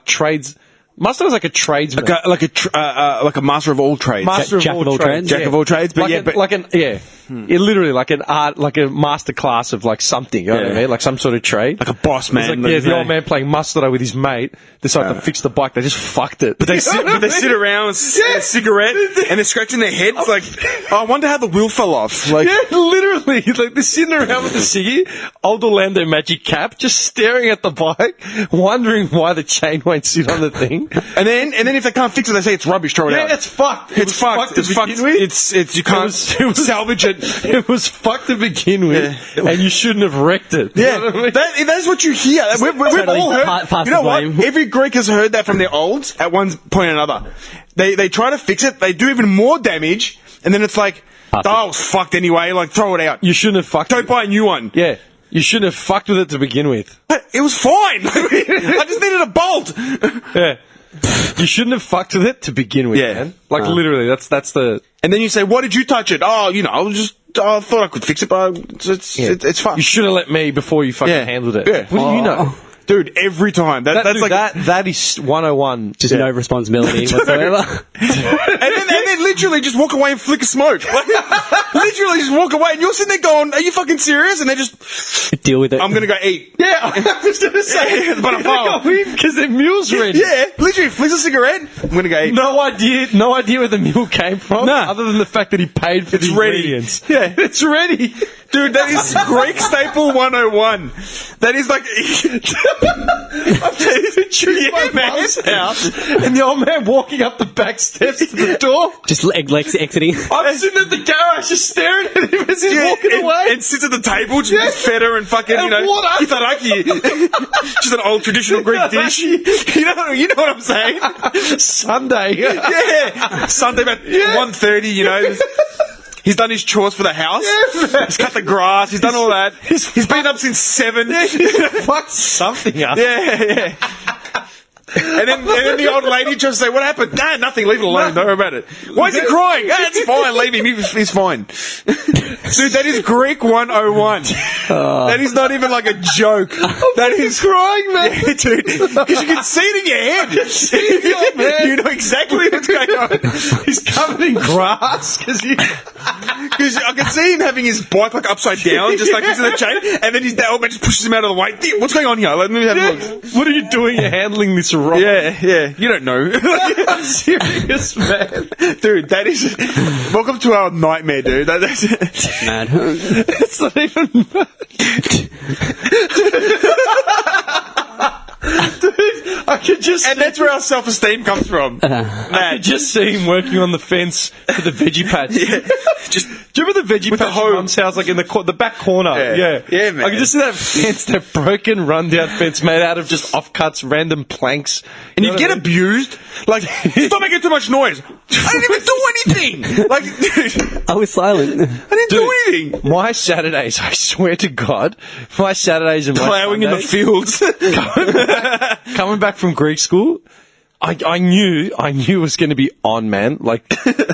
trades. Mastera is like a tradesman, like a master of all trades, jack of all trades, jack of all trades. But it literally like an art, like a master class of like something. You know what I mean? Like some sort of trade, like a boss man. Like, the old man playing mastera with his mate decided to fix the bike. They just fucked it. But they sit around with a cigarette and they're scratching their heads like, oh, I wonder how the wheel fell off. Like, yeah, literally, like they're sitting around with the ciggy, old Orlando Magic cap, just staring at the bike, wondering why the chain won't sit on the thing. And then if they can't fix it, they say it's rubbish. Throw it out. Yeah, it's fucked. It's fucked. It's fucked. It's you can't salvage it. It was fucked to begin with, and you shouldn't have wrecked it. Yeah, you know what I mean? That's what you hear. We've all heard. You know what? Every Greek has heard that from their olds at one point or another. They try to fix it. They do even more damage, and then it's like, oh, it's fucked anyway. Like, throw it out. You shouldn't have fucked. Don't buy a new one. Yeah. You shouldn't have fucked with it to begin with. But it was fine. I just needed a bolt. Yeah. You shouldn't have fucked with it to begin with, man. Like, literally, that's the... And then you say, why did you touch it? Oh, I thought I could fix it, but it's fine. You should have let me before you fucking handled it. Yeah. What do you know? Dude, every time. That is 101. Just no responsibility whatsoever. and then literally just walk away and flicker smoke. Like, literally just walk away and you're sitting there going, are you fucking serious? And they just... Deal with it. I'm going to go eat. Yeah, I was going to say. But I'm because their meal's ready. Yeah, literally flicks a cigarette. I'm going to go eat. No idea where the meal came from. No. Other than the fact that he paid for the ingredients. Yeah. It's ready. Dude, that is Greek staple 101. That is like... I'm just picturing my mum's house and the old man walking up the back steps to the door. Just legs exiting. I'm sitting at the garage just staring at him as he's walking away. And sits at the table just with feta and fucking, water. Kitaraki. Just an old traditional Greek dish. You know what I'm saying? Sunday. Yeah. Sunday about 1:30, He's done his chores for the house. Yeah, he's cut the grass. He's done all that. He's been up since 7. Yeah, he's fucked something up. Yeah. And then the old lady tries to say, what happened? Nah, nothing, leave it alone, don't worry about it. Why is he crying? Ah, it's fine, leave him, he's fine. Dude, that is Greek 101. That is not even like a joke. That is crying, man. Yeah, dude, because you can see it in your head. Man. You know exactly what's going on. He's covered in grass, because I can see him having his bike like upside down, just like into the chain, and then his old man just pushes him out of the way. What's going on here? Let me have a look. What are you doing? You're handling this wrong. Yeah, you don't know. Serious, man. Dude, that is... Welcome to our nightmare, dude. That's mad. It's not even Dude, I could just... And that's where our self-esteem comes from. I could just see him working on the fence for the veggie patch. Yeah. Just, do you remember the veggie patch at Mum's house, like in the back corner? Yeah, man. I could just see that fence, that broken, run-down fence made out of just offcuts, random planks. And you get abused. Like, stop making too much noise. I didn't even do anything. Like, dude, I was silent. I didn't do anything. My Saturdays, I swear to God, my Saturdays and my Plowing in the fields. coming back from Greek school, I knew it was going to be on, man. Like,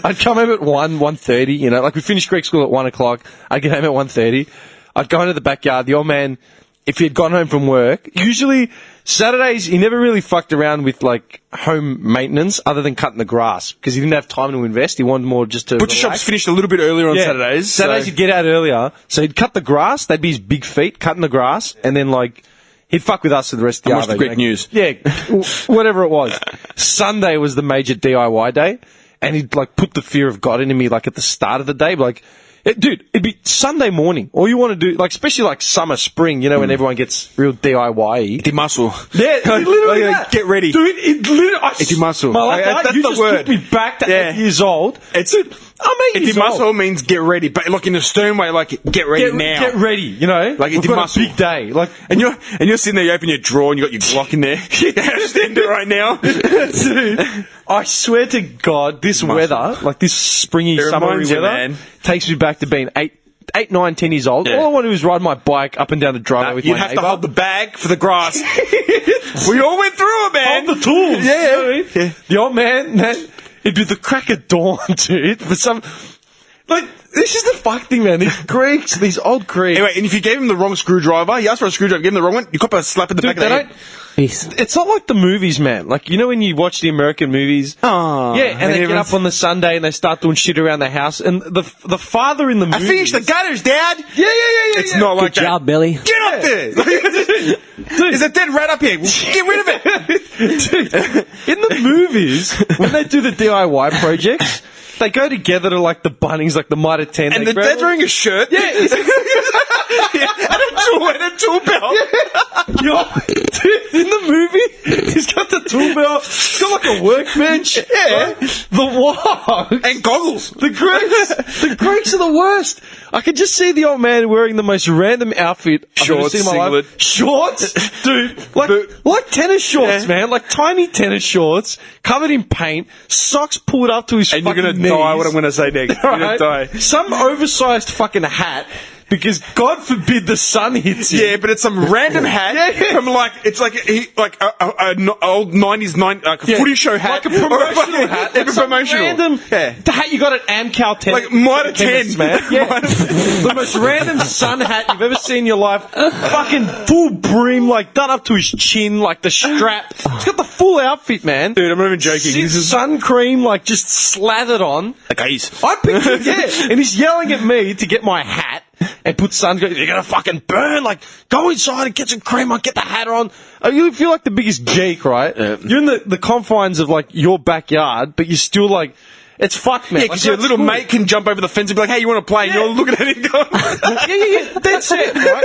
I'd come home at 1:30, you know, like we finished Greek school at 1 o'clock. I'd get home at 1:30. I'd go into the backyard. The old man, if he had gone home from work, usually Saturdays, he never really fucked around with, like, home maintenance other than cutting the grass because he didn't have time to invest. He wanted more just to Butcher shop's finished a little bit earlier on Saturdays. Saturdays he'd get out earlier. So he'd cut the grass. They'd be his big feet cutting the grass. And then, like, he'd fuck with us for the rest of the watch the Greek news. Yeah, whatever it was. Sunday was the major DIY day. And he'd, like, put the fear of God into me, like, at the start of the day. Like, dude, it'd be Sunday morning. All you want to do, like, especially like summer, spring, you know, when everyone gets real DIY-y. The muscle. Yeah, literally that. Get ready. Dude, it literally... It's muscle. That's you the just word. took me back to 8 years old. Dude, I'm 8 years old. muscle means get ready, but like in a stern way, like get ready now. Get ready, you know? Like we've got a big day. Like, and you're sitting there, you open your drawer and you got your Glock in there. Just end it right now. Dude, I swear to God, this weather, like this springy, summery weather, takes me back to being 8, 9, 10 years old. All I want to do is ride my bike up and down the driveway with my neighbour. You'd have to hold the bag for the grass. We all went through it, man. Hold the tools. Yeah. You know what I mean? The old man, it'd be the crack of dawn, dude. For some... Like, this is the fuck thing, man. These Greeks, these old Greeks. Anyway, and if you gave him the wrong screwdriver, he asked for a screwdriver, gave him the wrong one, you cop a slap in the back of the head. It's not like the movies, man. Like, you know when you watch the American movies? Oh. Yeah, and they get up on the Sunday and they start doing shit around the house. And the father in the movies... I finished the gutters, Dad! Yeah. It's not like Good job, Billy. Get up there! Dude, there's a dead rat up here. Get rid of it! Dude, in the movies, when they do the DIY projects... They go together to, like, the Bunnings, like the Mitre 10. And the dad's wearing a shirt. Yeah. And a tool belt. Yeah. Dude, in the movie, he's got the tool belt. He's got, like, a workbench. Yeah. Right? The wogs. And goggles. The Greeks are the worst. I could just see the old man wearing the most random outfit I've ever seen in my life. Shorts? Dude, like tennis shorts, man. Like tiny tennis shorts, covered in paint, socks pulled up to his fucking knees. And you're going to die what I'm going to say next. You're going to die. Some oversized fucking hat. Because God forbid the sun hits you. Yeah, but it's some random hat from it's like an old 90s footy show hat. Like a promotional hat. Like a promotional. Random the hat you got at Amcal 10. Like Mitre 10. Man. Yeah. The most random sun hat you've ever seen in your life. Fucking full brim, like done up to his chin, like the strap. He's got the full outfit, man. Dude, I'm not even joking. This is sun cream, like just slathered on. Okay, I picture, and he's yelling at me to get my hat. And put sunscreen, you're gonna fucking burn, like, go inside and get some cream on, get the hat on. You feel like the biggest geek, right? You're in the confines of, like, your backyard, but you're still, like, it's fucked, man. Yeah, because your little mate can jump over the fence and be like, hey, you want to play? And you're looking at him going... yeah, that's it, right?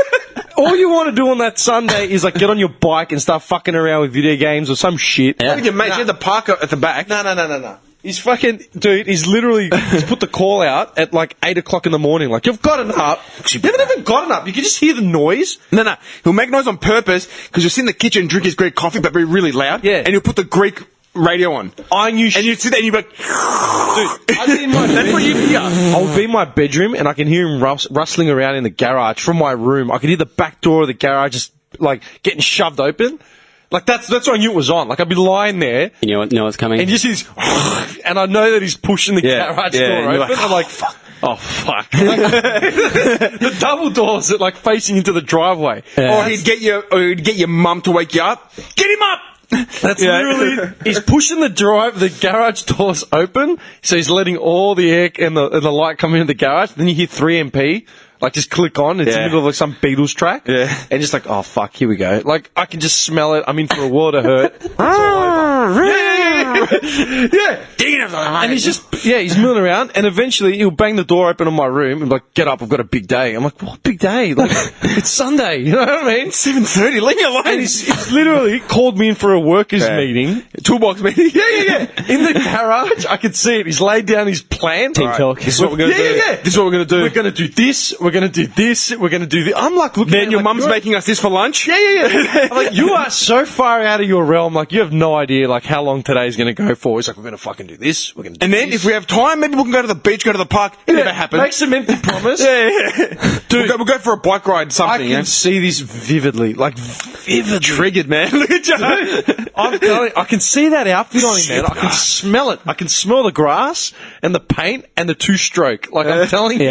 All you want to do on that Sunday is, like, get on your bike and start fucking around with video games or some shit. Yeah. Your mate, you had the park at the back. No. He's fucking, dude, he's put the call out at like 8 o'clock in the morning. Like, you've gotten up. You haven't even gotten up. You can just hear the noise. No. He'll make noise on purpose because you'll sit in the kitchen and drink his Greek coffee, but be really loud. Yeah. And he'll put the Greek radio on. I knew And you'd sit there and you'd be like, dude, I'd be in my that's what you'd hear. I would be in my bedroom and I can hear him rustling around in the garage from my room. I could hear the back door of the garage just like getting shoved open. Like that's what I knew it was on. Like I'd be lying there. You know what's coming. And just he's, and I know that he's pushing the garage door and you're open. like, I'm like, fuck. Oh fuck! The double doors that like facing into the driveway. Or he'd get your mum to wake you up. Get him up. That's literally he's pushing the garage doors open, so he's letting all the air and the light come into the garage. Then you hear 3MP like just click on. It's in the middle of like some Beatles track, and just like, oh fuck, here we go. Like I can just smell it. I'm in for a world of hurt. And he's just he's milling around, and eventually he'll bang the door open on my room and be like, get up, I've got a big day. I'm like, what big day? Like it's Sunday, you know what I mean? 7:30, leave me alone. And he's literally called me in for a workers meeting, toolbox meeting. In the garage. I could see it. He's laid down his plan. Team talk. This is what we're going to do. This is what we're going to do. We're going to do this. We're going to do this. We're going to do this. I'm like, looking Then at your like, mum's making us this for lunch. I'm like, you are so far out of your realm. Like, you have no idea like how long today's going to go for. He's like, we're going to fucking do this. We're going to do And then if we have time, maybe we can go to the beach, go to the park. It never happened. Make some empty promise. Dude, we'll go for a bike ride, something. I can see this vividly. Like, vividly. Triggered, man. Look at you. I'm telling you, I can see that outfit on him, man. I can smell it. I can smell the grass and the paint and the two-stroke. Like, I'm telling you.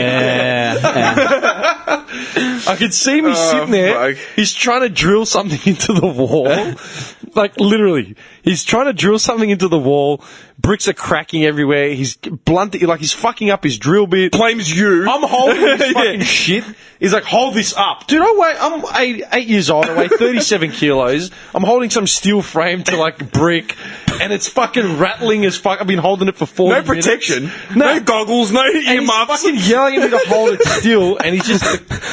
I can see me sitting there. Fuck. He's trying to drill something into the wall. Like, literally. He's trying to drill something into the wall. Bricks are cracking everywhere. He's he's fucking up his drill bit. Blames you. I'm holding this fucking shit. He's like, hold this up. Dude, I'm 8 years old. I weigh 37 kilos. I'm holding some steel frame to like brick, and it's fucking rattling as fuck. I've been holding it for 40 minutes. No protection. No goggles. No And he's earmuffs. fucking yelling at me to hold it still, and he's just,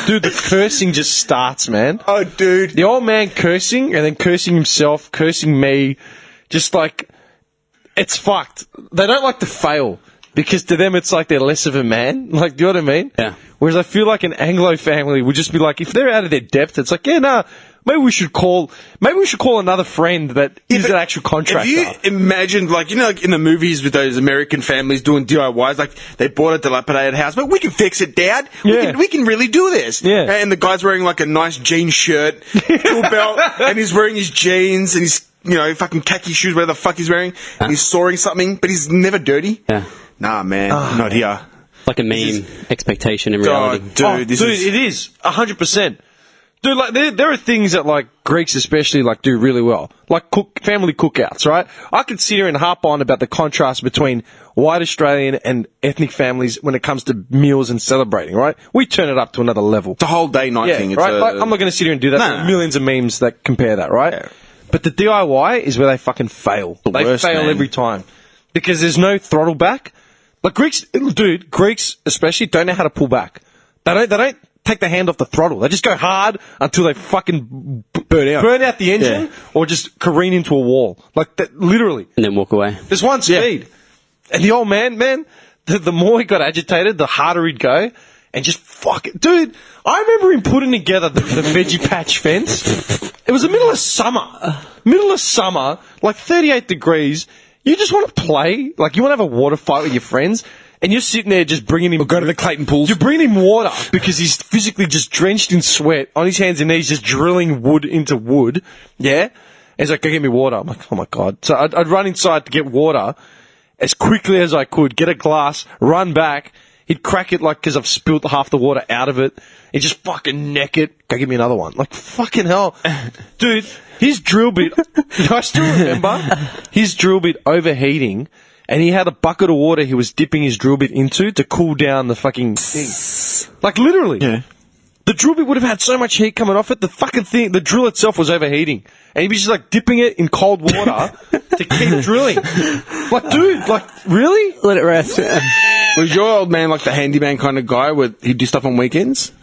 dude, the cursing just starts, man. Oh, dude. The old man cursing, and then cursing himself, cursing me, just like, it's fucked. They don't like to fail, because to them it's like they're less of a man. Like, do you know what I mean? Yeah. Whereas I feel like an Anglo family would just be like, if they're out of their depth, it's like, maybe we should call another friend that is an actual contractor. Have you imagined, like in the movies with those American families doing DIYs, like they bought a dilapidated house, but we can fix it, Dad. We can really do this. Yeah. And the guy's wearing like a nice jean shirt, tool belt, and he's wearing his jeans and his, fucking khaki shoes, whatever the fuck he's wearing. And he's sawing something, but he's never dirty. Yeah. Nah, man, not here. Like a meme expectation in reality. Dude, it is 100%. Dude, like there are things that like Greeks especially like do really well, like family cookouts, right? I could sit here and harp on about the contrast between white Australian and ethnic families when it comes to meals and celebrating, right? We turn it up to another level. It's a whole day night thing. It's right? Like, I'm not going to sit here and do that. Nah. There are millions of memes that compare that, right? Yeah. But the DIY is where they fucking fail. They worst, fail man. every time because there's no throttle back. Like Greeks especially don't know how to pull back. They don't take the hand off the throttle. They just go hard until they fucking burn out the engine or just careen into a wall. Like that, literally. And then walk away. There's one speed. And the old man, the more he got agitated, the harder he'd go. And just fuck it. Dude, I remember him putting together the veggie patch fence. It was the middle of summer, like 38 degrees. You just want to play. Like, you want to have a water fight with your friends. And you're sitting there just bringing him... We'll go to the Clayton pools. You're bringing him water because he's physically just drenched in sweat, on his hands and knees, just drilling wood into wood. Yeah? And he's like, go get me water. I'm like, oh my God. So I'd run inside to get water as quickly as I could, get a glass, run back. He'd crack it, like, because I've spilled half the water out of it. He'd just fucking neck it. Go get me another one. Like, fucking hell. Dude, his drill bit... I still remember his drill bit overheating... And he had a bucket of water he was dipping his drill bit into to cool down the fucking thing. Like, literally. Yeah. The drill bit would have had so much heat coming off it, the fucking thing, the drill itself was overheating. And he'd be just, like, dipping it in cold water to keep drilling. Like, dude, like, really? Let it rest. Was your old man like the handyman kind of guy where he'd do stuff on weekends?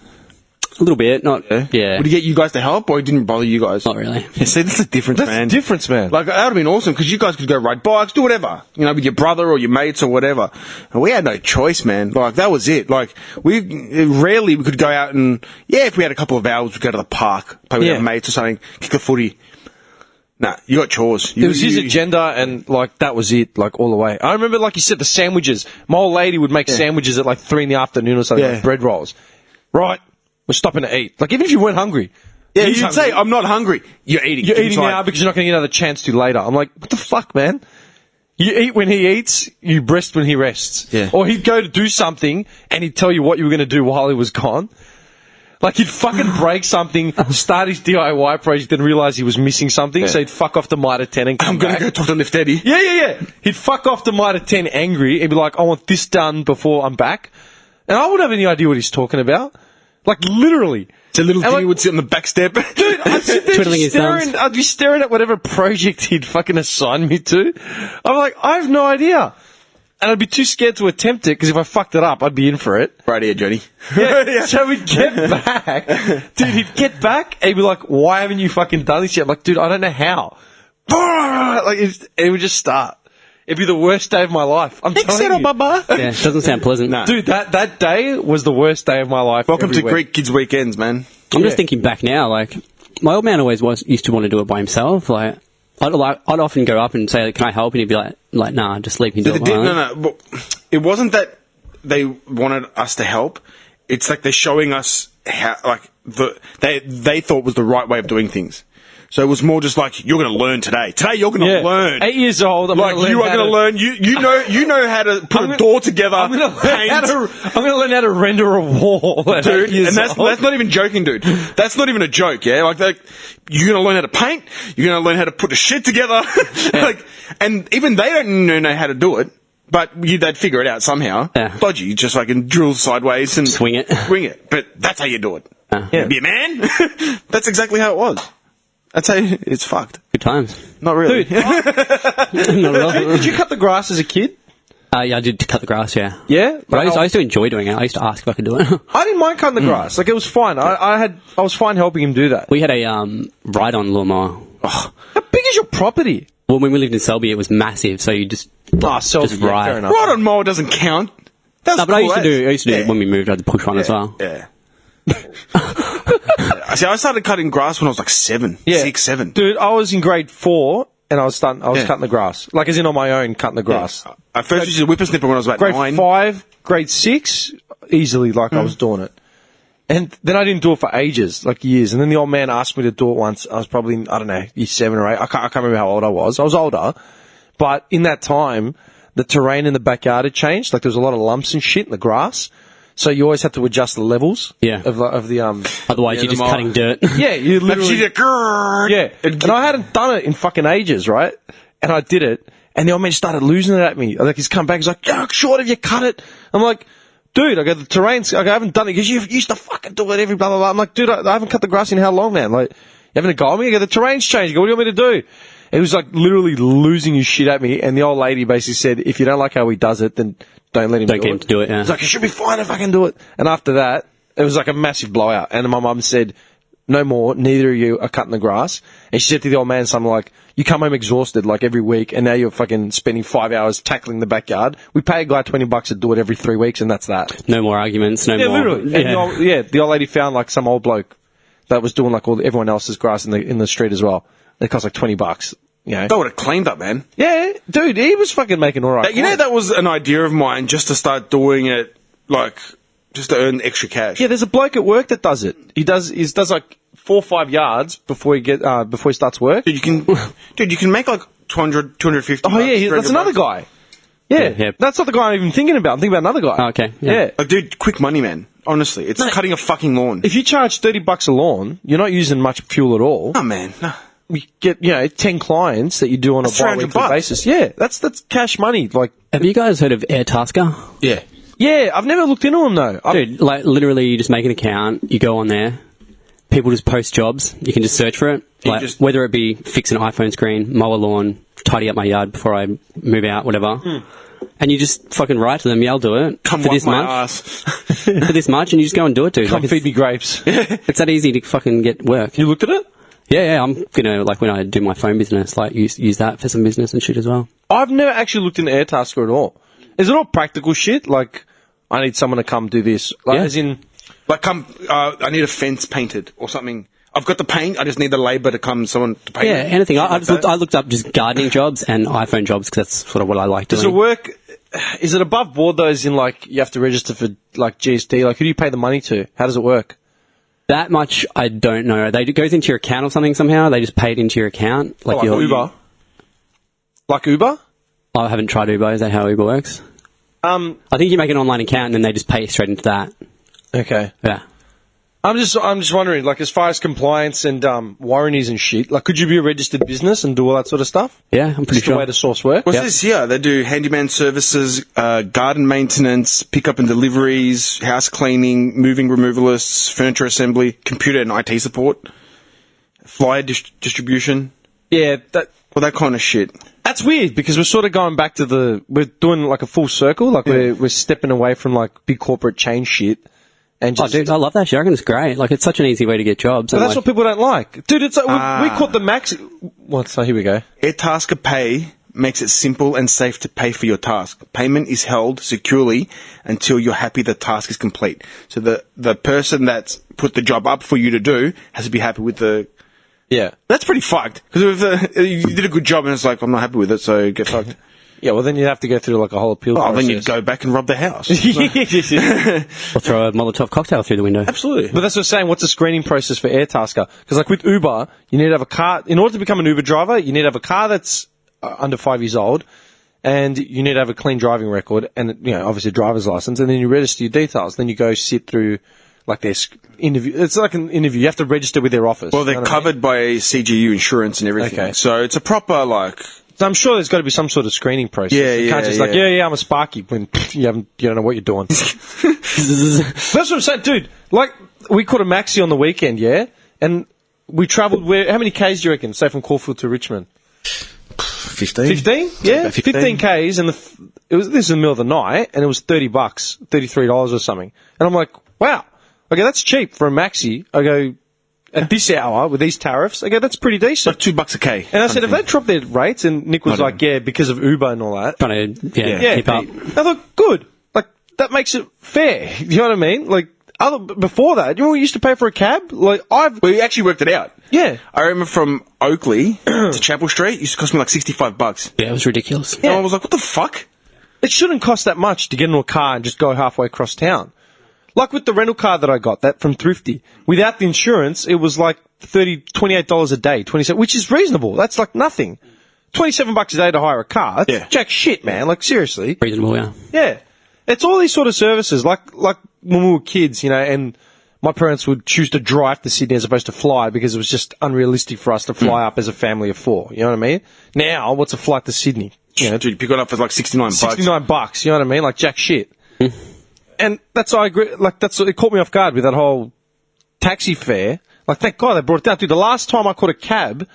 A little bit, not... Yeah. Would he get you guys to help, or he didn't bother you guys? Not really. Yeah, see, that's the difference, man. That's the difference, man. Like, that would have been awesome, because you guys could go ride bikes, do whatever. With your brother or your mates or whatever. And we had no choice, man. Like, that was it. Like, rarely we could go out and... Yeah, if we had a couple of hours, we'd go to the park, play with our mates or something, kick a footy. Nah, you got chores. It was his agenda, and like that was it, like all the way. I remember, like you said, the sandwiches. My old lady would make sandwiches at like 3 PM or something, like bread rolls. Right, we're stopping to eat. Like even if you weren't hungry, you'd say, "I'm not hungry." You're eating. You're eating now because you're not going to get another chance to later. I'm like, what the fuck, man? You eat when he eats, you rest when he rests. Yeah. Or he'd go to do something, and he'd tell you what you were going to do while he was gone. Like, he'd fucking break something, start his DIY project, then realise he was missing something, so he'd fuck off to Mitre 10 and come back. I'm going to go talk to Lift Eddie. Yeah. He'd fuck off to Mitre 10 angry. He'd be like, I want this done before I'm back. And I wouldn't have any idea what he's talking about. Like, literally. So little Diddy would sit on the back step. Dude, I'd sit there Twiddling his thumbs. I'd be staring at whatever project he'd fucking assigned me to. I'm like, I have no idea. And I'd be too scared to attempt it, because if I fucked it up, I'd be in for it. Right here, Johnny. Yeah. So we'd get back. Dude, he'd get back, and he'd be like, why haven't you fucking done this yet? I'm like, dude, I don't know how. Like, it would just start. It'd be the worst day of my life. I'm telling you. Yeah, it doesn't sound pleasant. Nah. Dude, that day was the worst day of my life. Welcome to everywhere. Greek Kids Weekends, man. I'm just thinking back now, like, my old man always used to want to do it by himself. Like, I'd often go up and say, can I help? And he'd be like, nah, just leave me do it. No. Well, it wasn't that they wanted us to help. It's like they're showing us how, like, they thought was the right way of doing things. So it was more just like, you're going to learn today. Today you're going to learn. 8 years old. You are going to learn. You know how to put a door together. I'm going to learn how to render a wall, dude. And that's not even joking, dude. That's not even a joke. Yeah, like you're going to learn how to paint. You're going to learn how to put the shit together. And even they don't know how to do it. But they'd figure it out somehow. Yeah. Dodgy, you just like drill sideways and swing it. But that's how you do it. Be a man. That's exactly how it was. I'd say it's fucked. Good times. Not really. Dude, Not at all. did you cut the grass as a kid? Yeah, I did cut the grass, yeah. Yeah? But I used to enjoy doing it. I used to ask if I could do it. I didn't mind cutting the grass. Like, it was fine. I was fine helping him do that. We had a ride-on lawnmower. How big is your property? Well, when we lived in Selby, it was massive, so you just Selby, just ride. fair enough. Ride-on mower doesn't count. That's no, but cool, I used to do it when we moved. I had to push one as well. Yeah. See, I started cutting grass when I was like 6, 7. Dude, I was in grade 4 and I was cutting the grass. Like, as in on my own, cutting the grass. Yeah. I first used a whippersnipper when I was about grade 9. 5, grade 6, easily, like, I was doing it. And then I didn't do it for ages, like years. And then the old man asked me to do it once. I was probably, I don't know, year 7 or 8. I can't remember how old I was. I was older. But in that time, the terrain in the backyard had changed. Like, there was a lot of lumps and shit in the grass. So you always had to adjust the levels of the Otherwise, you're just cutting dirt. Yeah, you literally. And I hadn't done it in fucking ages, right? And I did it, and the old man started losing it at me. Like, he's come back, he's like, "Yeah, short have you cut it?" I'm like, "Dude, I go, the terrain's. I haven't done it because you used to fucking do it every blah blah blah." I'm like, "Dude, I haven't cut the grass in how long, man? Like, you having a go at me?" I go, "The terrain's changed." I go, "What do you want me to do?" It was like literally losing his shit at me, and the old lady basically said, "If you don't like how he does it, then don't let him Don't get him to do it." Yeah. It's like, "You should be fine if I can do it." And after that, it was like a massive blowout. And my mum said, "No more. Neither of you are cutting the grass." And she said to the old man something like, "You come home exhausted like every week, and now you're fucking spending 5 hours tackling the backyard. We pay a guy $20 to do it every 3 weeks, and that's that." No more arguments. No more. Literally. And the old lady found like some old bloke that was doing like everyone else's grass in the street as well. It cost like $20. You know. They would have cleaned up, man. Yeah, dude, he was fucking making all right. You know, that was an idea of mine, just to start doing it, like, just to earn extra cash. Yeah, there's a bloke at work that does it. He does like 4 or 5 yards before he starts work. Dude, you can make like 200, 250. Oh yeah, that's another guy. Yeah, that's not the guy I'm even thinking about. I'm thinking about another guy. Oh, okay. Yeah. Like, dude, quick money, man. Honestly, it's cutting a fucking lawn. If you charge $30 a lawn, you're not using much fuel at all. Oh man, no. We get 10 clients that you do on a bi-weekly basis. Yeah, that's cash money. Like, have you guys heard of Airtasker? Yeah. Yeah, I've never looked into them though. Dude, like literally, you just make an account, you go on there, people just post jobs, you can just search for it. Like, whether it be fix an iPhone screen, mow a lawn, tidy up my yard before I move out, whatever. And you just fucking write to them, yeah, I'll do it. Come for wipe this my much. ass. For this much, and you just go and do it, dude. Come feed me grapes. It's that easy to fucking get work. You looked at it? Yeah, I'm gonna, like, when I do my phone business, like, use that for some business and shit as well. I've never actually looked into Airtasker at all. Is it all practical shit? Like, I need someone to come do this. Like, as in... Like, I need a fence painted or something. I've got the paint. I just need the labour to come. Someone to paint. Yeah, it. anything. I looked up just gardening jobs and iPhone jobs because that's sort of what I like doing. Does it work? Is it above board though? As in, like, you have to register for like GST? Like, who do you pay the money to? How does it work? That much I don't know. It goes into your account or something somehow. They just pay it into your account, like Uber. Like Uber? I haven't tried Uber. Is that how Uber works? I think you make an online account and then they just pay it straight into that. Okay. Yeah. I'm just wondering, like, as far as compliance and warranties and shit, like, could you be a registered business and do all that sort of stuff? Yeah, I'm pretty sure. The way the source works. What's this here? They do handyman services, garden maintenance, pickup and deliveries, house cleaning, moving removalists, furniture assembly, computer and IT support, flyer distribution. Yeah, that kind of shit. That's weird because we're sort of going back to we're doing like a full circle, like we're stepping away from like big corporate chain shit. And just, dude, I love that shit. I reckon it's great. Like, it's such an easy way to get jobs. But that's what people don't like. Dude, it's like, we caught the max... What? So here we go. AirTasker Pay makes it simple and safe to pay for your task. Payment is held securely until you're happy the task is complete. So the person that's put the job up for you to do has to be happy with the... Yeah. That's pretty fucked. Because if you did a good job and it's like, I'm not happy with it, so get fucked. Yeah, well, then you'd have to go through like a whole appeal process. Then you'd go back and rob the house. Or throw a Molotov cocktail through the window. Absolutely. But that's what I'm saying. What's the screening process for AirTasker? Because like with Uber, you need to have a car. In order to become an Uber driver, you need to have a car that's under 5 years old, and you need to have a clean driving record, and obviously a driver's license, and then you register your details. Then you go sit through like their interview. It's like an interview. You have to register with their office. Well, they're covered by CGU insurance and everything. Okay. So it's a proper like... So I'm sure there's got to be some sort of screening process. You can't just I'm a Sparky when you don't know what you're doing. That's what I'm saying, dude. Like, we caught a maxi on the weekend, yeah? And we travelled how many Ks do you reckon, say from Caulfield to Richmond? 15. 15? Yeah, 15 Ks, and this was in the middle of the night, and it was $30, $33 or something. And I'm like, wow, okay, that's cheap for a maxi. I go... At this hour, with these tariffs, I go, that's pretty decent. Like $2 a K. And I said, if they drop their rates, and Nick was like, yeah, because of Uber and all that. Trying to keep up. I thought, good. Like, that makes it fair. You know what I mean? Like, before that, you know what we used to pay for a cab? Like, we actually worked it out. Yeah. I remember from Oakley to Chapel Street, it used to cost me like $65. Yeah, it was ridiculous. Yeah. And I was like, what the fuck? It shouldn't cost that much to get into a car and just go halfway across town. Like with the rental car that I got, that from Thrifty. Without the insurance, it was like $28 a day, 27, which is reasonable. That's like nothing. $27 a day to hire a car. That's jack shit, man. Like, seriously. Reasonable, yeah. Yeah. It's all these sort of services, like when we were kids, and my parents would choose to drive to Sydney as opposed to fly because it was just unrealistic for us to fly up as a family of 4. You know what I mean? Now, what's a flight to Sydney? Dude, you pick it up for like $69. $69, you know what I mean? Like jack shit. And that's I agree. Like it caught me off guard with that whole taxi fare. Like, thank God they brought it down. Dude, the last time I caught a cab,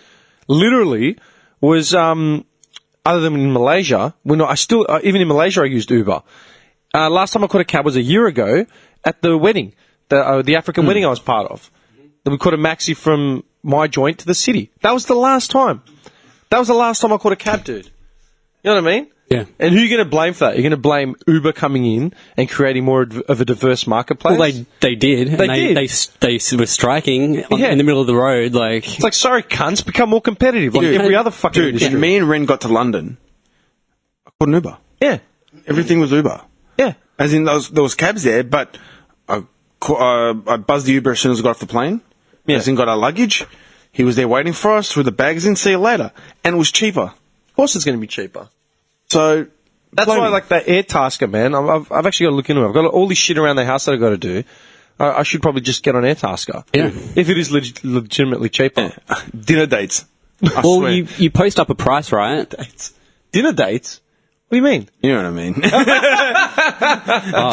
literally, was other than in Malaysia. Even in Malaysia I used Uber. Last time I caught a cab was a year ago at the wedding, the African wedding I was part of. Then we caught a maxi from my joint to the city. That was the last time. That was the last time I caught a cab, dude. You know what I mean? Yeah. And who are you going to blame for that? You're going to blame Uber coming in and creating more of a diverse marketplace? Well, they did. They were striking in the middle of the road. Like, it's like, sorry, cunts, become more competitive. Like every other fucking industry. Me and Ren got to London. I caught an Uber. Yeah. Everything was Uber. Yeah. As in, there was cabs there, but I buzzed the Uber as soon as I got off the plane. Yeah. As in, got our luggage. He was there waiting for us, threw the bags in, see you later. And it was cheaper. Of course it's going to be cheaper. So that's why I like that AirTasker, man. I've actually got to look into it. I've got all this shit around the house that I've got to do. I should probably just get on AirTasker. Yeah. If it is legitimately cheaper. Yeah. Dinner dates. Well, you post up a price, right? Dinner dates? What do you mean? You know what I mean.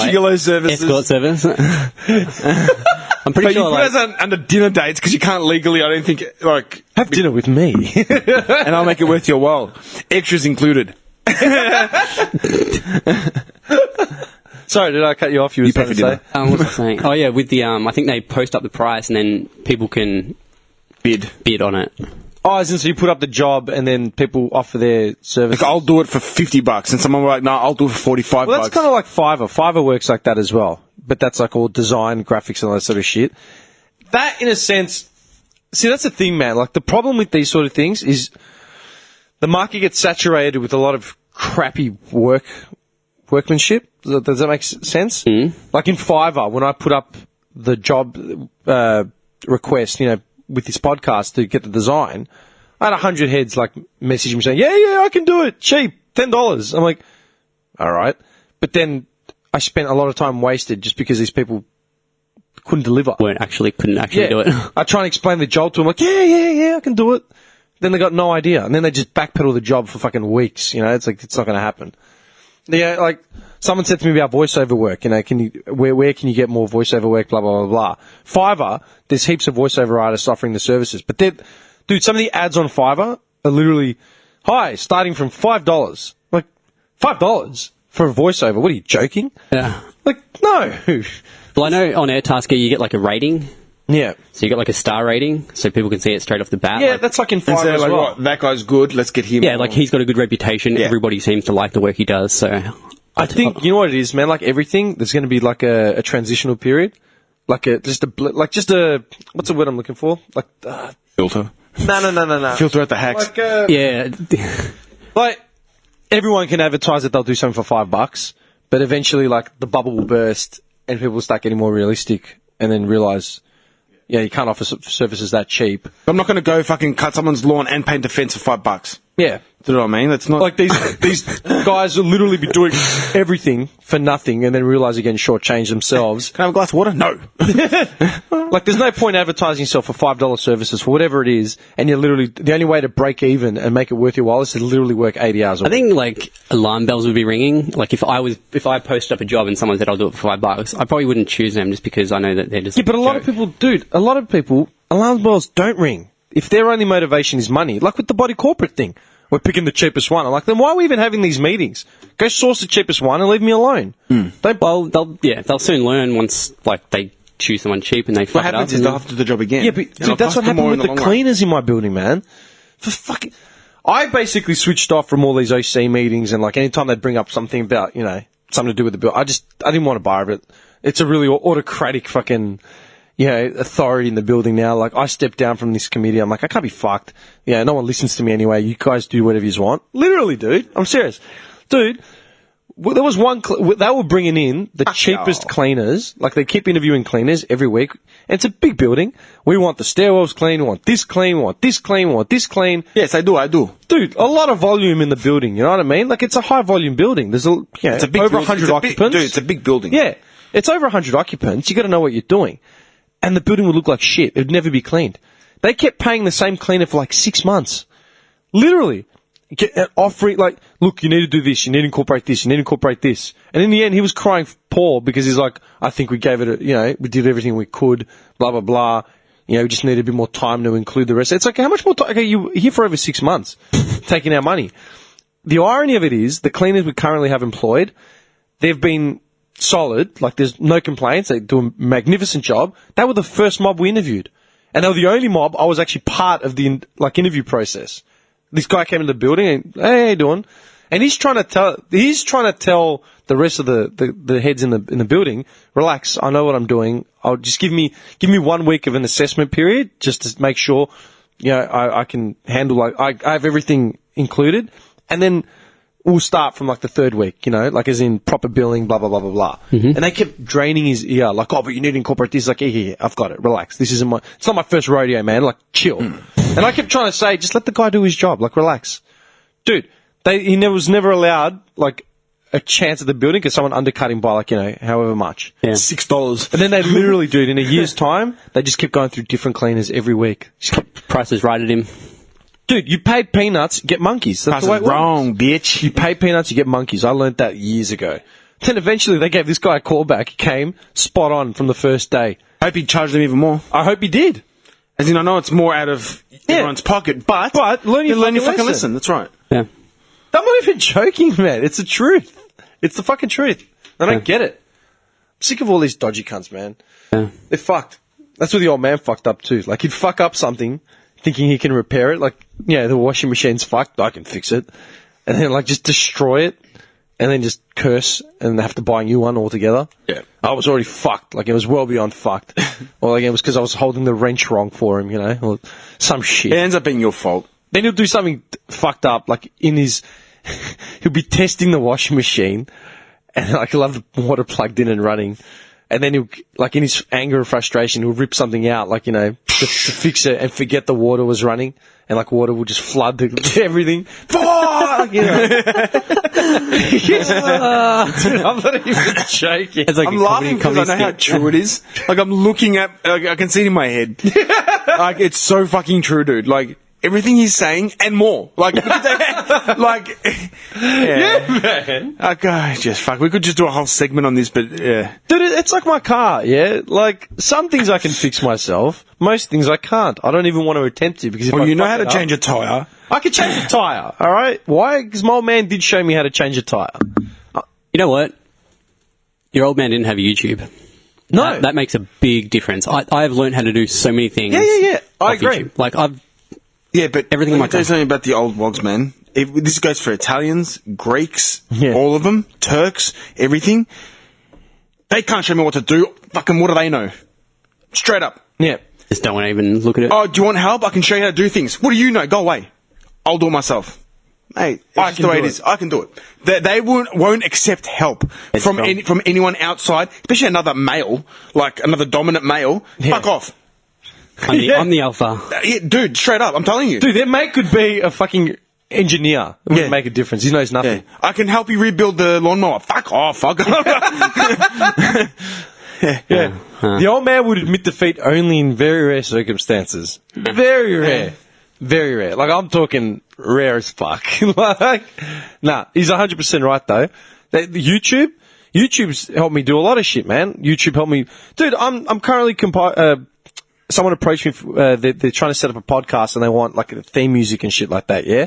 Gigolo services. Escort service. I'm pretty sure. You put us under dinner dates because you can't legally, I don't think, like... Have dinner with me. And I'll make it worth your while. Extras included. Sorry, did I cut you off? You pay for dinner. What was I saying? Oh, yeah, with the... I think they post up the price and then people can... Bid on it. Oh, as in, so you put up the job and then people offer their service. Like, I'll do it for $50, and someone will be like, no, I'll do it for $45. Well, that's kind of like Fiverr. Fiverr works like that as well. But that's like all design, graphics and all that sort of shit. That, in a sense, see, that's the thing, man. Like, the problem with these sort of things is the market gets saturated with a lot of crappy workmanship. Does that make sense? Mm. Like in Fiverr, when I put up the job request, with this podcast to get the design, I had 100 heads like message me saying, yeah, I can do it, cheap, $10. I'm like, all right. But then I spent a lot of time wasted just because these people couldn't deliver. Couldn't actually do it. I try and explain the job to them, like, yeah, I can do it. Then they got no idea. And then they just backpedal the job for fucking weeks. It's like, it's not going to happen. Yeah, like, someone said to me about voiceover work, where can you get more voiceover work, blah, blah, blah, blah. Fiverr, there's heaps of voiceover artists offering the services. But dude, some of the ads on Fiverr are literally, hi, starting from $5. Like, $5 for a voiceover? What are you, joking? Yeah. Like, no. Well, I know on Airtasker you get like a rating. Yeah. So you got like a star rating, so people can see it straight off the bat. Yeah, that's like in Fiverr as like, well. what, that guy's good, let's get him. Yeah, like he's got a good reputation. Yeah. Everybody seems to like the work he does, so... I think, you know what it is, man? Like everything, there's going to be like a transitional period. Like just a, what's the word I'm looking for? Like, filter. No. Filter out the hacks. Like, yeah. like, everyone can advertise that they'll do something for $5, but eventually, like, the bubble will burst and people will start getting more realistic and then realise, yeah, you can't offer services that cheap. I'm not going to go fucking cut someone's lawn and paint a fence for $5. Yeah. Do you know what I mean? That's not... Like, these guys will literally be doing everything for nothing and then realise they're getting shortchanged themselves. Can I have a glass of water? No. Like, there's no point advertising yourself for $5 services for whatever it is, and you're literally, the only way to break even and make it worth your while is to literally work 80 hours a week. I think, like, alarm bells would be ringing. Like, if I posted up a job and someone said I'll do it for $5, I probably wouldn't choose them just because I know that they're just... Yeah, but a lot of people, alarm bells don't ring. If their only motivation is money, like with the body corporate thing. We're picking the cheapest one. I'm like, then why are we even having these meetings? Go source the cheapest one and leave me alone. Well, they'll soon learn once, like, they choose someone cheap and they fuck it up. What happens is they'll have to do the job again. Yeah, but dude, that's what happened with the cleaners in my building, man. For fucking... I basically switched off from all these OC meetings and, like, anytime they'd bring up something about, something to do with the bill, I didn't want to buy it. It's a really autocratic fucking... authority in the building now. Like, I stepped down from this committee. I'm like, I can't be fucked. Yeah, no one listens to me anyway. You guys do whatever you want. Literally, dude. I'm serious. Dude, there was one... they were bringing in the cheapest cleaners. Like, they keep interviewing cleaners every week. And it's a big building. We want the stairwells clean. We want this clean. We want this clean. We want this clean. Yes, I do. Dude, a lot of volume in the building. You know what I mean? Like, it's a high-volume building. There's it's a big over 100 occupants. Dude, it's a big building. Yeah. It's over 100 occupants. You got to know what you're doing. And the building would look like shit. It would never be cleaned. They kept paying the same cleaner for like 6 months. Literally. Offering, like, look, you need to do this, you need to incorporate this, you need to incorporate this. And in the end, he was crying poor because he's like, I think we gave it we did everything we could, blah, blah, blah. We just needed a bit more time to include the rest. It's like, how much more time? Okay, you're here for over 6 months, taking our money. The irony of it is, the cleaners we currently have employed, they've been solid, like there's no complaints, they do a magnificent job. They were the first mob we interviewed. And they were the only mob I was actually part of the interview process. This guy came into the building and, hey, how you doing? And he's trying to tell the rest of the heads in the building, relax, I know what I'm doing. I'll just give me 1 week of an assessment period just to make sure, I can handle, like, I have everything included. And then we'll start from like the 3rd week, like as in proper billing, blah, blah, blah, blah, blah. Mm-hmm. And they kept draining his ear, like, oh, but you need to incorporate this. Like, yeah, I've got it. Relax. It's not my first rodeo, man. Like, chill. And I kept trying to say, just let the guy do his job. Like, relax. Dude, he was never allowed, like, a chance at the building because someone undercut him by, like, however much. Yeah. $6. And then they literally, dude, in a year's time, they just kept going through different cleaners every week. Just kept prices right at him. Dude, you pay peanuts, get monkeys. That's the way it works. Wrong, bitch. You pay peanuts, you get monkeys. I learned that years ago. Then eventually they gave this guy a call back. He came spot on from the first day. I hope he charged them even more. I hope he did. As in, I know it's more out of everyone's pocket, but learn your fucking lesson. That's right. Yeah. I'm not even joking, man. It's the truth. It's the fucking truth. I don't get it. I'm sick of all these dodgy cunts, man. Yeah. They're fucked. That's where the old man fucked up too. Like, he'd fuck up something thinking he can repair it. Like, the washing machine's fucked. I can fix it. And then, like, just destroy it. and then just curse and have to buy a new one altogether. Yeah. I was already fucked. Like, it was well beyond fucked. Or, like, it was because I was holding the wrench wrong for him, you know, or some shit. It ends up being your fault. Then he'll do something fucked up, like in his... he'll be testing the washing machine, and like he'll have the water plugged in and running, and then he'll, like in his anger and frustration, he'll rip something out, like, you know, to fix it and forget the water was running, and like water will just flood everything. Fuck! You know. Dude, I'm not even joking. It's like I'm laughing because I know how true it is. Like, I'm looking at, like, I can see it in my head. Like, it's so fucking true, dude. Like, everything he's saying and more. Like, like, yeah, man. Okay, just fuck. We could just do a whole segment on this, but yeah. Dude, it's like my car, yeah? Like, some things I can fix myself. Most things I can't. I don't even want to attempt to, because if you know how to change a tyre. I can change a tyre, alright? Why? Because my old man did show me how to change a tyre. You know what? Your old man didn't have YouTube. No. That makes a big difference. I've learned how to do so many things. Yeah. I off agree. YouTube. Like, Yeah, but everything let me tell you something about the old wogs, man. This goes for Italians, Greeks, all of them, Turks, everything. They can't show me what to do. Fucking what do they know? Straight up. Yeah. Just don't want to even look at it. Oh, do you want help? I can show you how to do things. What do you know? Go away. I'll do it myself. Hey, that's the way it is. I can do it. They won't accept help from anyone outside, especially another male, like another dominant male. Yeah. Fuck off. I'm the alpha. Yeah, dude, straight up, I'm telling you. Dude, their mate could be a fucking engineer. It wouldn't make a difference. He knows nothing. Yeah. I can help you rebuild the lawnmower. Fuck off, fuck off. Yeah. The old man would admit defeat only in very rare circumstances. Very rare. Very rare. Like, I'm talking rare as fuck. Like, nah, he's 100% right, though. YouTube's helped me do a lot of shit, man. YouTube helped me. Dude, I'm currently someone approached me, they're trying to set up a podcast and they want like a theme music and shit like that, yeah?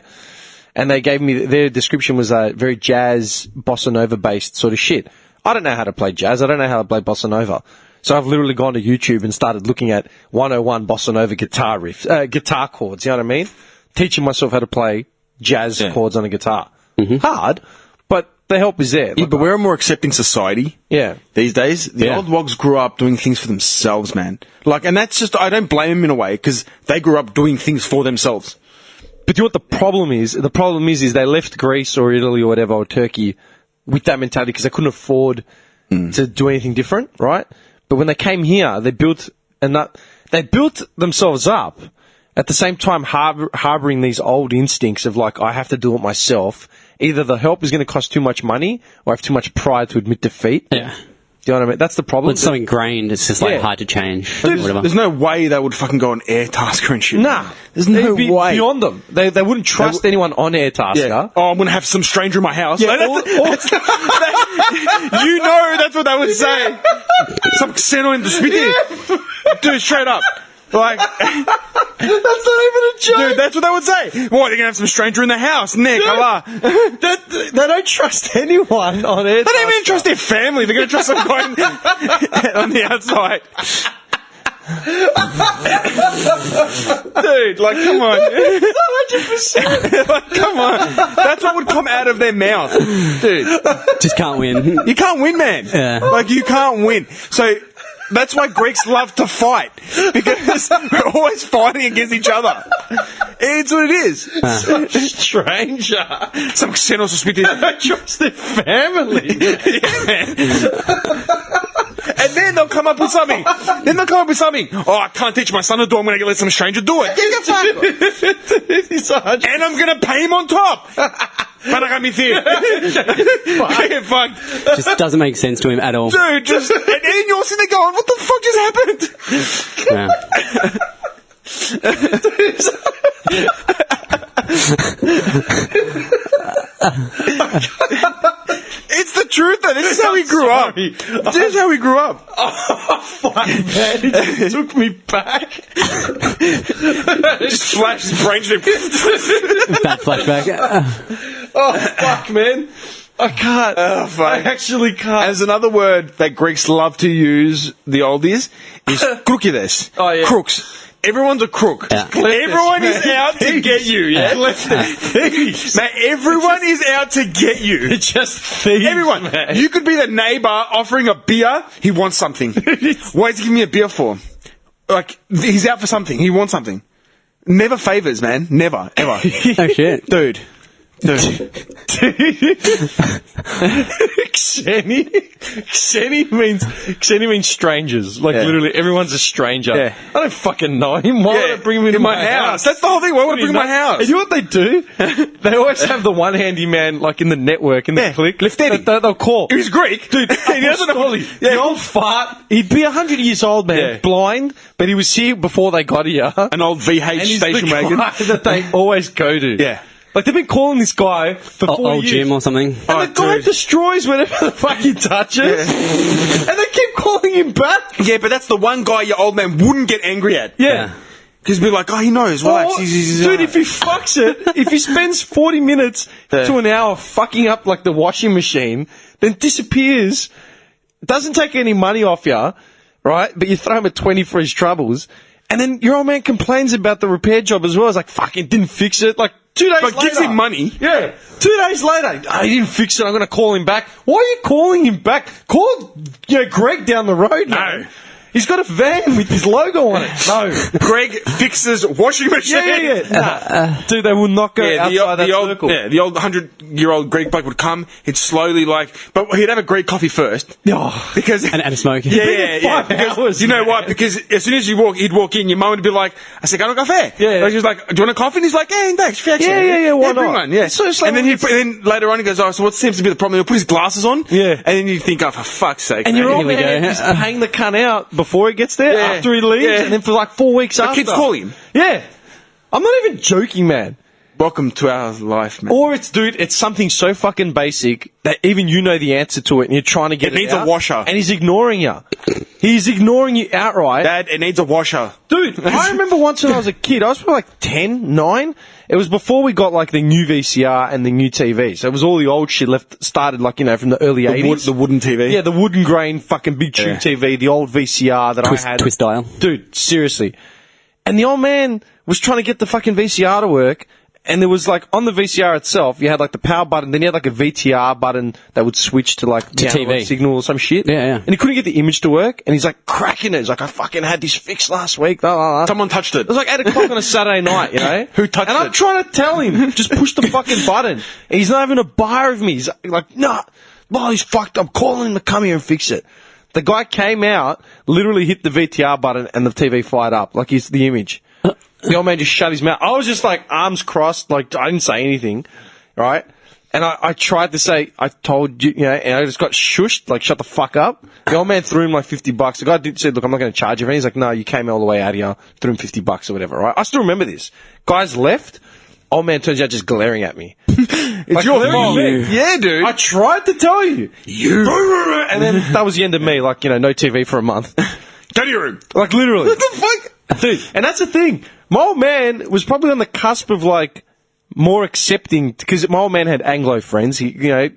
And they gave me, their description was very jazz, bossa nova based sort of shit. I don't know how to play jazz, I don't know how to play bossa nova. So I've literally gone to YouTube and started looking at 101 bossa nova guitar riffs, guitar chords, you know what I mean? Teaching myself how to play jazz chords on a guitar. Mm-hmm. Hard, but the help is there. Yeah, but we're a more accepting society. Yeah. These days, the old wogs grew up doing things for themselves, man. Like, and that's just, I don't blame them in a way, because they grew up doing things for themselves. But you know what the problem is? The problem is they left Greece or Italy or whatever, or Turkey, with that mentality, because they couldn't afford to do anything different, right? But when they came here, they built themselves up, at the same time harboring these old instincts of like, I have to do it myself. Either the help is going to cost too much money, or I have too much pride to admit defeat. Yeah. Do you know what I mean? That's the problem. Well, it's so ingrained, it's just like hard to change. Dude, there's no way they would fucking go on Airtasker and shit. Nah. There's no way. Beyond them. They wouldn't trust anyone on Airtasker. Yeah. Oh, I'm going to have some stranger in my house. Yeah, you know that's what they would say. Some xeno in the spitty. Dude, straight up. Like, that's not even a joke. Dude, that's what they would say. What, you're going to have some stranger in the house? Nick, Allah. They don't trust anyone on it. They don't even trust their family. They're going to trust some guy on the outside. Dude, like, come on. 100%. Like, come on. That's what would come out of their mouth. Dude. Just can't win. You can't win, man. Yeah. Like, you can't win. So, that's why Greeks love to fight, because we're always fighting against each other. It's what it is. Some stranger. Some xenos suspected. They don't trust their family. Yeah, man. And then they'll come up with something. Oh, I can't teach my son to do it. I'm going to let some stranger do it. And I'm going to pay him on top. Para me fucked. Just doesn't make sense to him at all. Dude, and then you're sitting there going, what the fuck just happened? It's the truth, though. This is how we grew up. This is how we grew up. Oh, fuck, man. It just took me back. Just flashed his brain. Bad flashback. Oh, fuck, man. I can't. Oh, fuck. I actually can't. As another word that Greeks love to use, the oldies, is krukides. Oh, yeah. Crooks. Everyone's a crook. Yeah. Everyone is out to get you. Yeah, man. Everyone is out to get you. It's just thieves, Everyone. man. You could be the neighbor offering a beer. He wants something. What is he giving me a beer for? Like he's out for something. He wants something. Never favors, man. Never, ever. Oh shit, Dude. Xeni means strangers. Like literally, everyone's a stranger. Yeah. I don't fucking know him. Why would I bring him into my house? That's the whole thing. Why would I bring him in my house? And you know what they do? They always have the one handy man, like in the network, in the clique. Leftedi. They'll call. He's Greek, Dude, he doesn't know. The old fart. He'd be 100 years old, man. Yeah. Blind, but he was here before they got here. An old VH And he's station the wagon. guy that they always go to. Yeah. Like, they've been calling this guy for 4 old years. Jim or something. And the guy destroys whatever the fuck he touches. And they keep calling him back. Yeah, but that's the one guy your old man wouldn't get angry at. Yeah. Because he'd be like, oh, he knows. Relax. Or, He's dude, if he fucks it, if he spends 40 minutes to an hour fucking up like the washing machine, then disappears, doesn't take any money off you, right? But you throw him a 20 for his troubles, and then your old man complains about the repair job as well. It's like, fucking didn't fix it. Like, 2 days later. But gives him money. Yeah. 2 days later, he didn't fix it. I'm going to call him back. Why are you calling him back? Call, Greg down the road. No. He's got a van with his logo on it. No. Greg fixes washing machine. Yeah. Dude, they will not go outside that circle. Yeah, the old 100-year-old Greek bloke would come. He'd slowly but he'd have a Greek coffee first. Oh. Because And a smoke. Yeah. Because, hours, you know man. what? Because as soon as he'd walk in, your mum would be like, I said, "Got a cafe?" Yeah. Like, she was like, "Do you want a coffee?" And he's like, "Yeah, thanks. Yeah, why bring not? one." Yeah. So and then later on he goes, "Oh, so what seems to be the problem?" He'll put his glasses on. Yeah. And then you think, "Oh, for fuck's sake!" And man. your old Here we man go. is paying the cunt out before he gets there, Yeah. after he leaves, Yeah. and then for like 4 weeks The after. kids call him. Yeah. I'm not even joking, man. Welcome to our life, man. Or it's something so fucking basic that even you know the answer to it and you're trying to get it needs out, a washer. And he's ignoring you. He's ignoring you outright. Dad, it needs a washer. Dude, I remember once when I was a kid, I was probably like 10, 9. It was before we got like the new VCR and the new TV. So it was all the old shit started like, from the early 80s. The wooden TV. Yeah, the wooden grain fucking big tube TV, the old VCR that I had. Twist dial. Dude, seriously. And the old man was trying to get the fucking VCR to work. And there was like, on the VCR itself, you had like the power button, then you had like a VTR button that would switch to like To TV. signal or some shit. Yeah. And he couldn't get the image to work, and he's like cracking it. He's like, I fucking had this fixed last week. Someone touched it. It was like 8 o'clock on a Saturday night, Who touched and it? I'm trying to tell him, just push the fucking button. And he's not even a bar of me. He's like, nah, well, he's fucked. I'm calling him to come here and fix it. The guy came out, literally hit the VTR button, and the TV fired up, like he's the image. The old man just shut his mouth. I was just like, arms crossed, like, I didn't say anything, right? And I tried to say, I told you, and I just got shushed, like, shut the fuck up. The old man threw him like $50. The guy said, look, I'm not going to charge you. And he's like, no, you came all the way out here, threw him $50 or whatever, right? I still remember this. Guys left, old man turns out just glaring at me. It's your fault. Yeah, dude. I tried to tell you. And then that was the end of me, like, no TV for a month. Go to your room. Like, literally. What the fuck? Dude, and that's the thing. My old man was probably on the cusp of, like, more accepting, because my old man had Anglo friends. My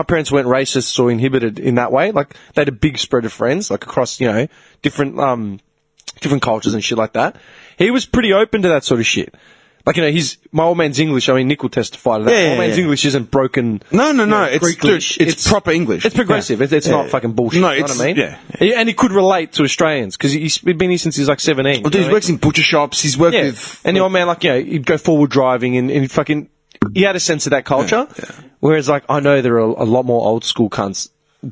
parents weren't racist or inhibited in that way. Like, they had a big spread of friends, like, across, different cultures and shit like that. He was pretty open to that sort of shit. Like, my old man's English, I mean, Nick will testify to that. My old man's English isn't broken. No. It's proper English. It's progressive. It's not fucking bullshit. No, you know what I mean? Yeah. And he could relate to Australians, because he's been here since he's like 17. Well, dude, he works in butcher shops. He's worked with... And the old man, like, he'd go forward driving and he had a sense of that culture. Yeah. Whereas, like, I know there are a lot more old school cunts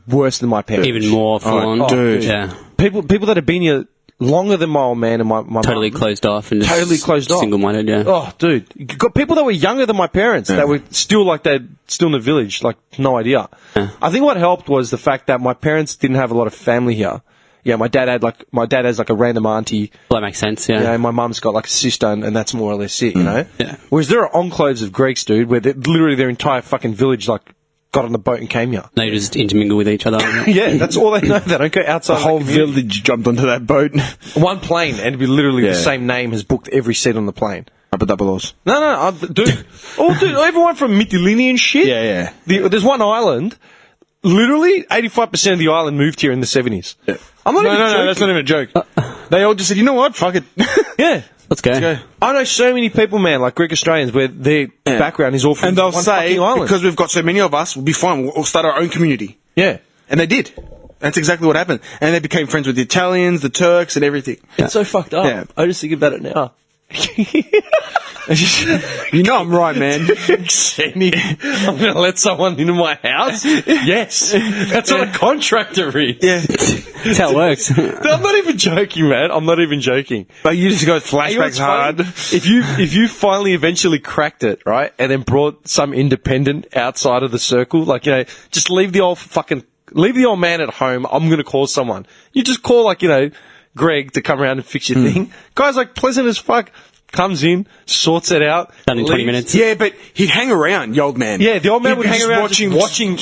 worse than my parents. Even more full on. Dude. Yeah. People that have been here longer than my old man and my Totally mum. closed off and just single-minded, yeah. Oh, dude. You got people that were younger than my parents that were still like they're still in the village, like no idea. Yeah. I think what helped was the fact that my parents didn't have a lot of family here. Yeah, my dad has like a random auntie. Well, that makes sense, yeah. And my mum's got like a sister, and that's more or less it, Yeah. Whereas there are enclaves of Greeks, dude, where literally their entire fucking village like got on the boat and came here. They just intermingle with each other. Yeah, that's all they know. They don't go outside. The whole village jumped onto that boat. One plane, and it'd be literally the same name has booked every seat on the plane. Upper double-O's. No, dude. Dude, everyone from Mytilene and shit. Yeah. There's one island, literally 85% of the island moved here in the 70s. Yeah. I'm not even joking. No, that's not even a joke. They all just said, you know what? Fuck it. Yeah. Let's go. I know so many people, man, like Greek Australians, where their background is all from And they'll one say, fucking island. because we've got so many of us, we'll be fine. We'll start our own community. Yeah. And they did. That's exactly what happened. And they became friends with the Italians, the Turks, and everything. It's so fucked up. Yeah. I just think about it now. You know I'm right, man. I'm going to let someone into my house? Yes. That's what a contractor is. Yeah. That's how it works. I'm not even joking, man. I'm not even joking. But you just go You know what's flashbacks hard. funny? If you finally eventually cracked it, right, and then brought some independent outside of the circle, like, you know, just leave the old man at home. I'm going to call someone. You just call, like, you know, Greg to come around and fix your thing. Guy's like pleasant as fuck. Comes in, sorts it out. Done in 20 leaves. minutes. Yeah, but he'd hang around, the old man. Yeah, the old man He'd would be hang just around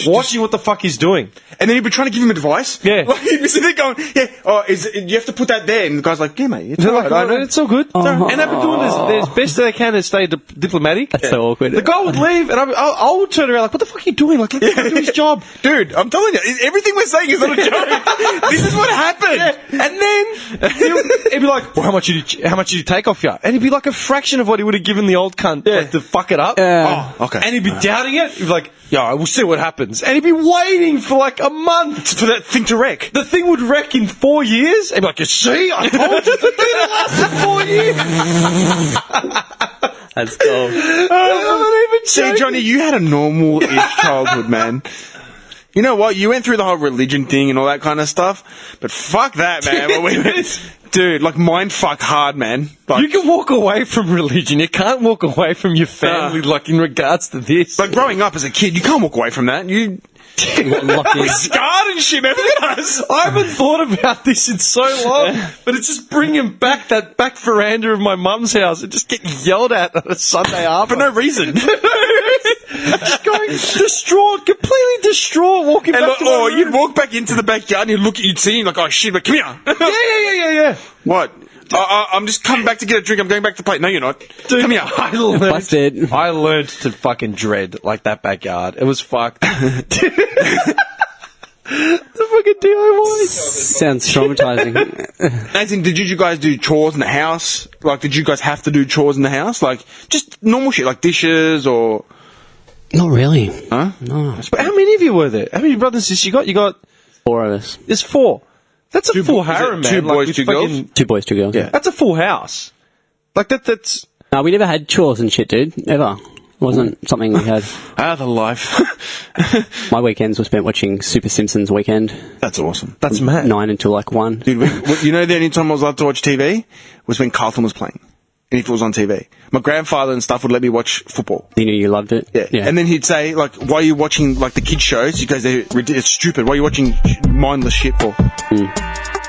watching what the fuck he's doing. And then he'd be trying to give him advice. Yeah. Like, he'd be sitting there going, yeah, you have to put that there. And the guy's like, yeah, mate, it's They're all like, right. oh, it's all good. And they've been doing this best they can to stay diplomatic. That's so awkward. The guy would leave, and I would turn around like, what the fuck are you doing? Like, let him do his job. Dude, I'm telling you, everything we're saying is not a joke. This is what happened. Yeah. And then he'd be like, well, how much did you take off you? And he'd be like a fraction of what he would have given the old cunt like, to fuck it up. Oh, okay. And he'd be doubting it. He'd be like, yeah, we'll see what happens. And he'd be waiting for like a month for that thing to wreck. The thing would wreck in 4 years. And he'd be like, you see, I told you the thing lasted 4 years. That's cool. I'm not even See, joking. Johnny, you had a normal-ish childhood, man. You know what? You went through the whole religion thing and all that kind of stuff, but fuck that, man. When we went, dude, like mind fuck hard, man. Like, You can walk away from religion. You can't walk away from your family, like in regards to this. like growing up as a kid, you can't walk away from that. You we're scarred and shit, man. Look at us. I haven't thought about this in so long, but it's just bringing back that back veranda of my mum's house and just getting yelled at on a Sunday after. For no reason. Just going distraught, completely distraught, walking And back to my room. you'd walk back into the backyard and you'd see him like, oh shit, but come here. Yeah. What? I'm just coming back to get a drink. I'm going back to play. No, you're not. Dude, come here. Busted. I learned to fucking dread like that backyard. It was fucked. The fucking DIY. Sounds traumatizing. As in, did you guys do chores in the house? Like, did you guys have to do chores in the house? Like, just normal shit, like dishes or... Not really. Huh? No. But how many of you were there? How many brothers and sisters you got? You got... 4 of us. There's 4. That's a full is it harem, man. 2 boys, with 2 girls? 2 boys, 2 girls. Yeah. That's a full house. Like, that's... No, we never had chores and shit, dude. Ever. It wasn't something we had. The life. My weekends were spent watching Super Simpsons weekend. That's awesome. That's mad. 9 until like 1. Dude, you know the only time I was allowed to watch TV was when Carlton was playing. And if it was on TV. My grandfather and stuff would let me watch football. You knew you loved it? Yeah. And then he'd say, like, why are you watching, like, the kids' shows? He goes, it's stupid. Why are you watching mindless shit for?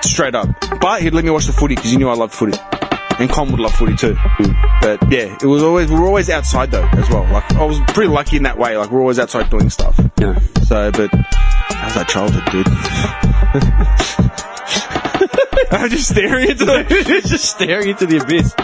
Straight up. But he'd let me watch the footy because he knew I loved footy. And Con would love footy too. But, yeah, we were always outside, though, as well. Like, I was pretty lucky in that way. Like, we're always outside doing stuff. Yeah. So, but, how's that childhood, dude? I'm just staring into just staring into the abyss.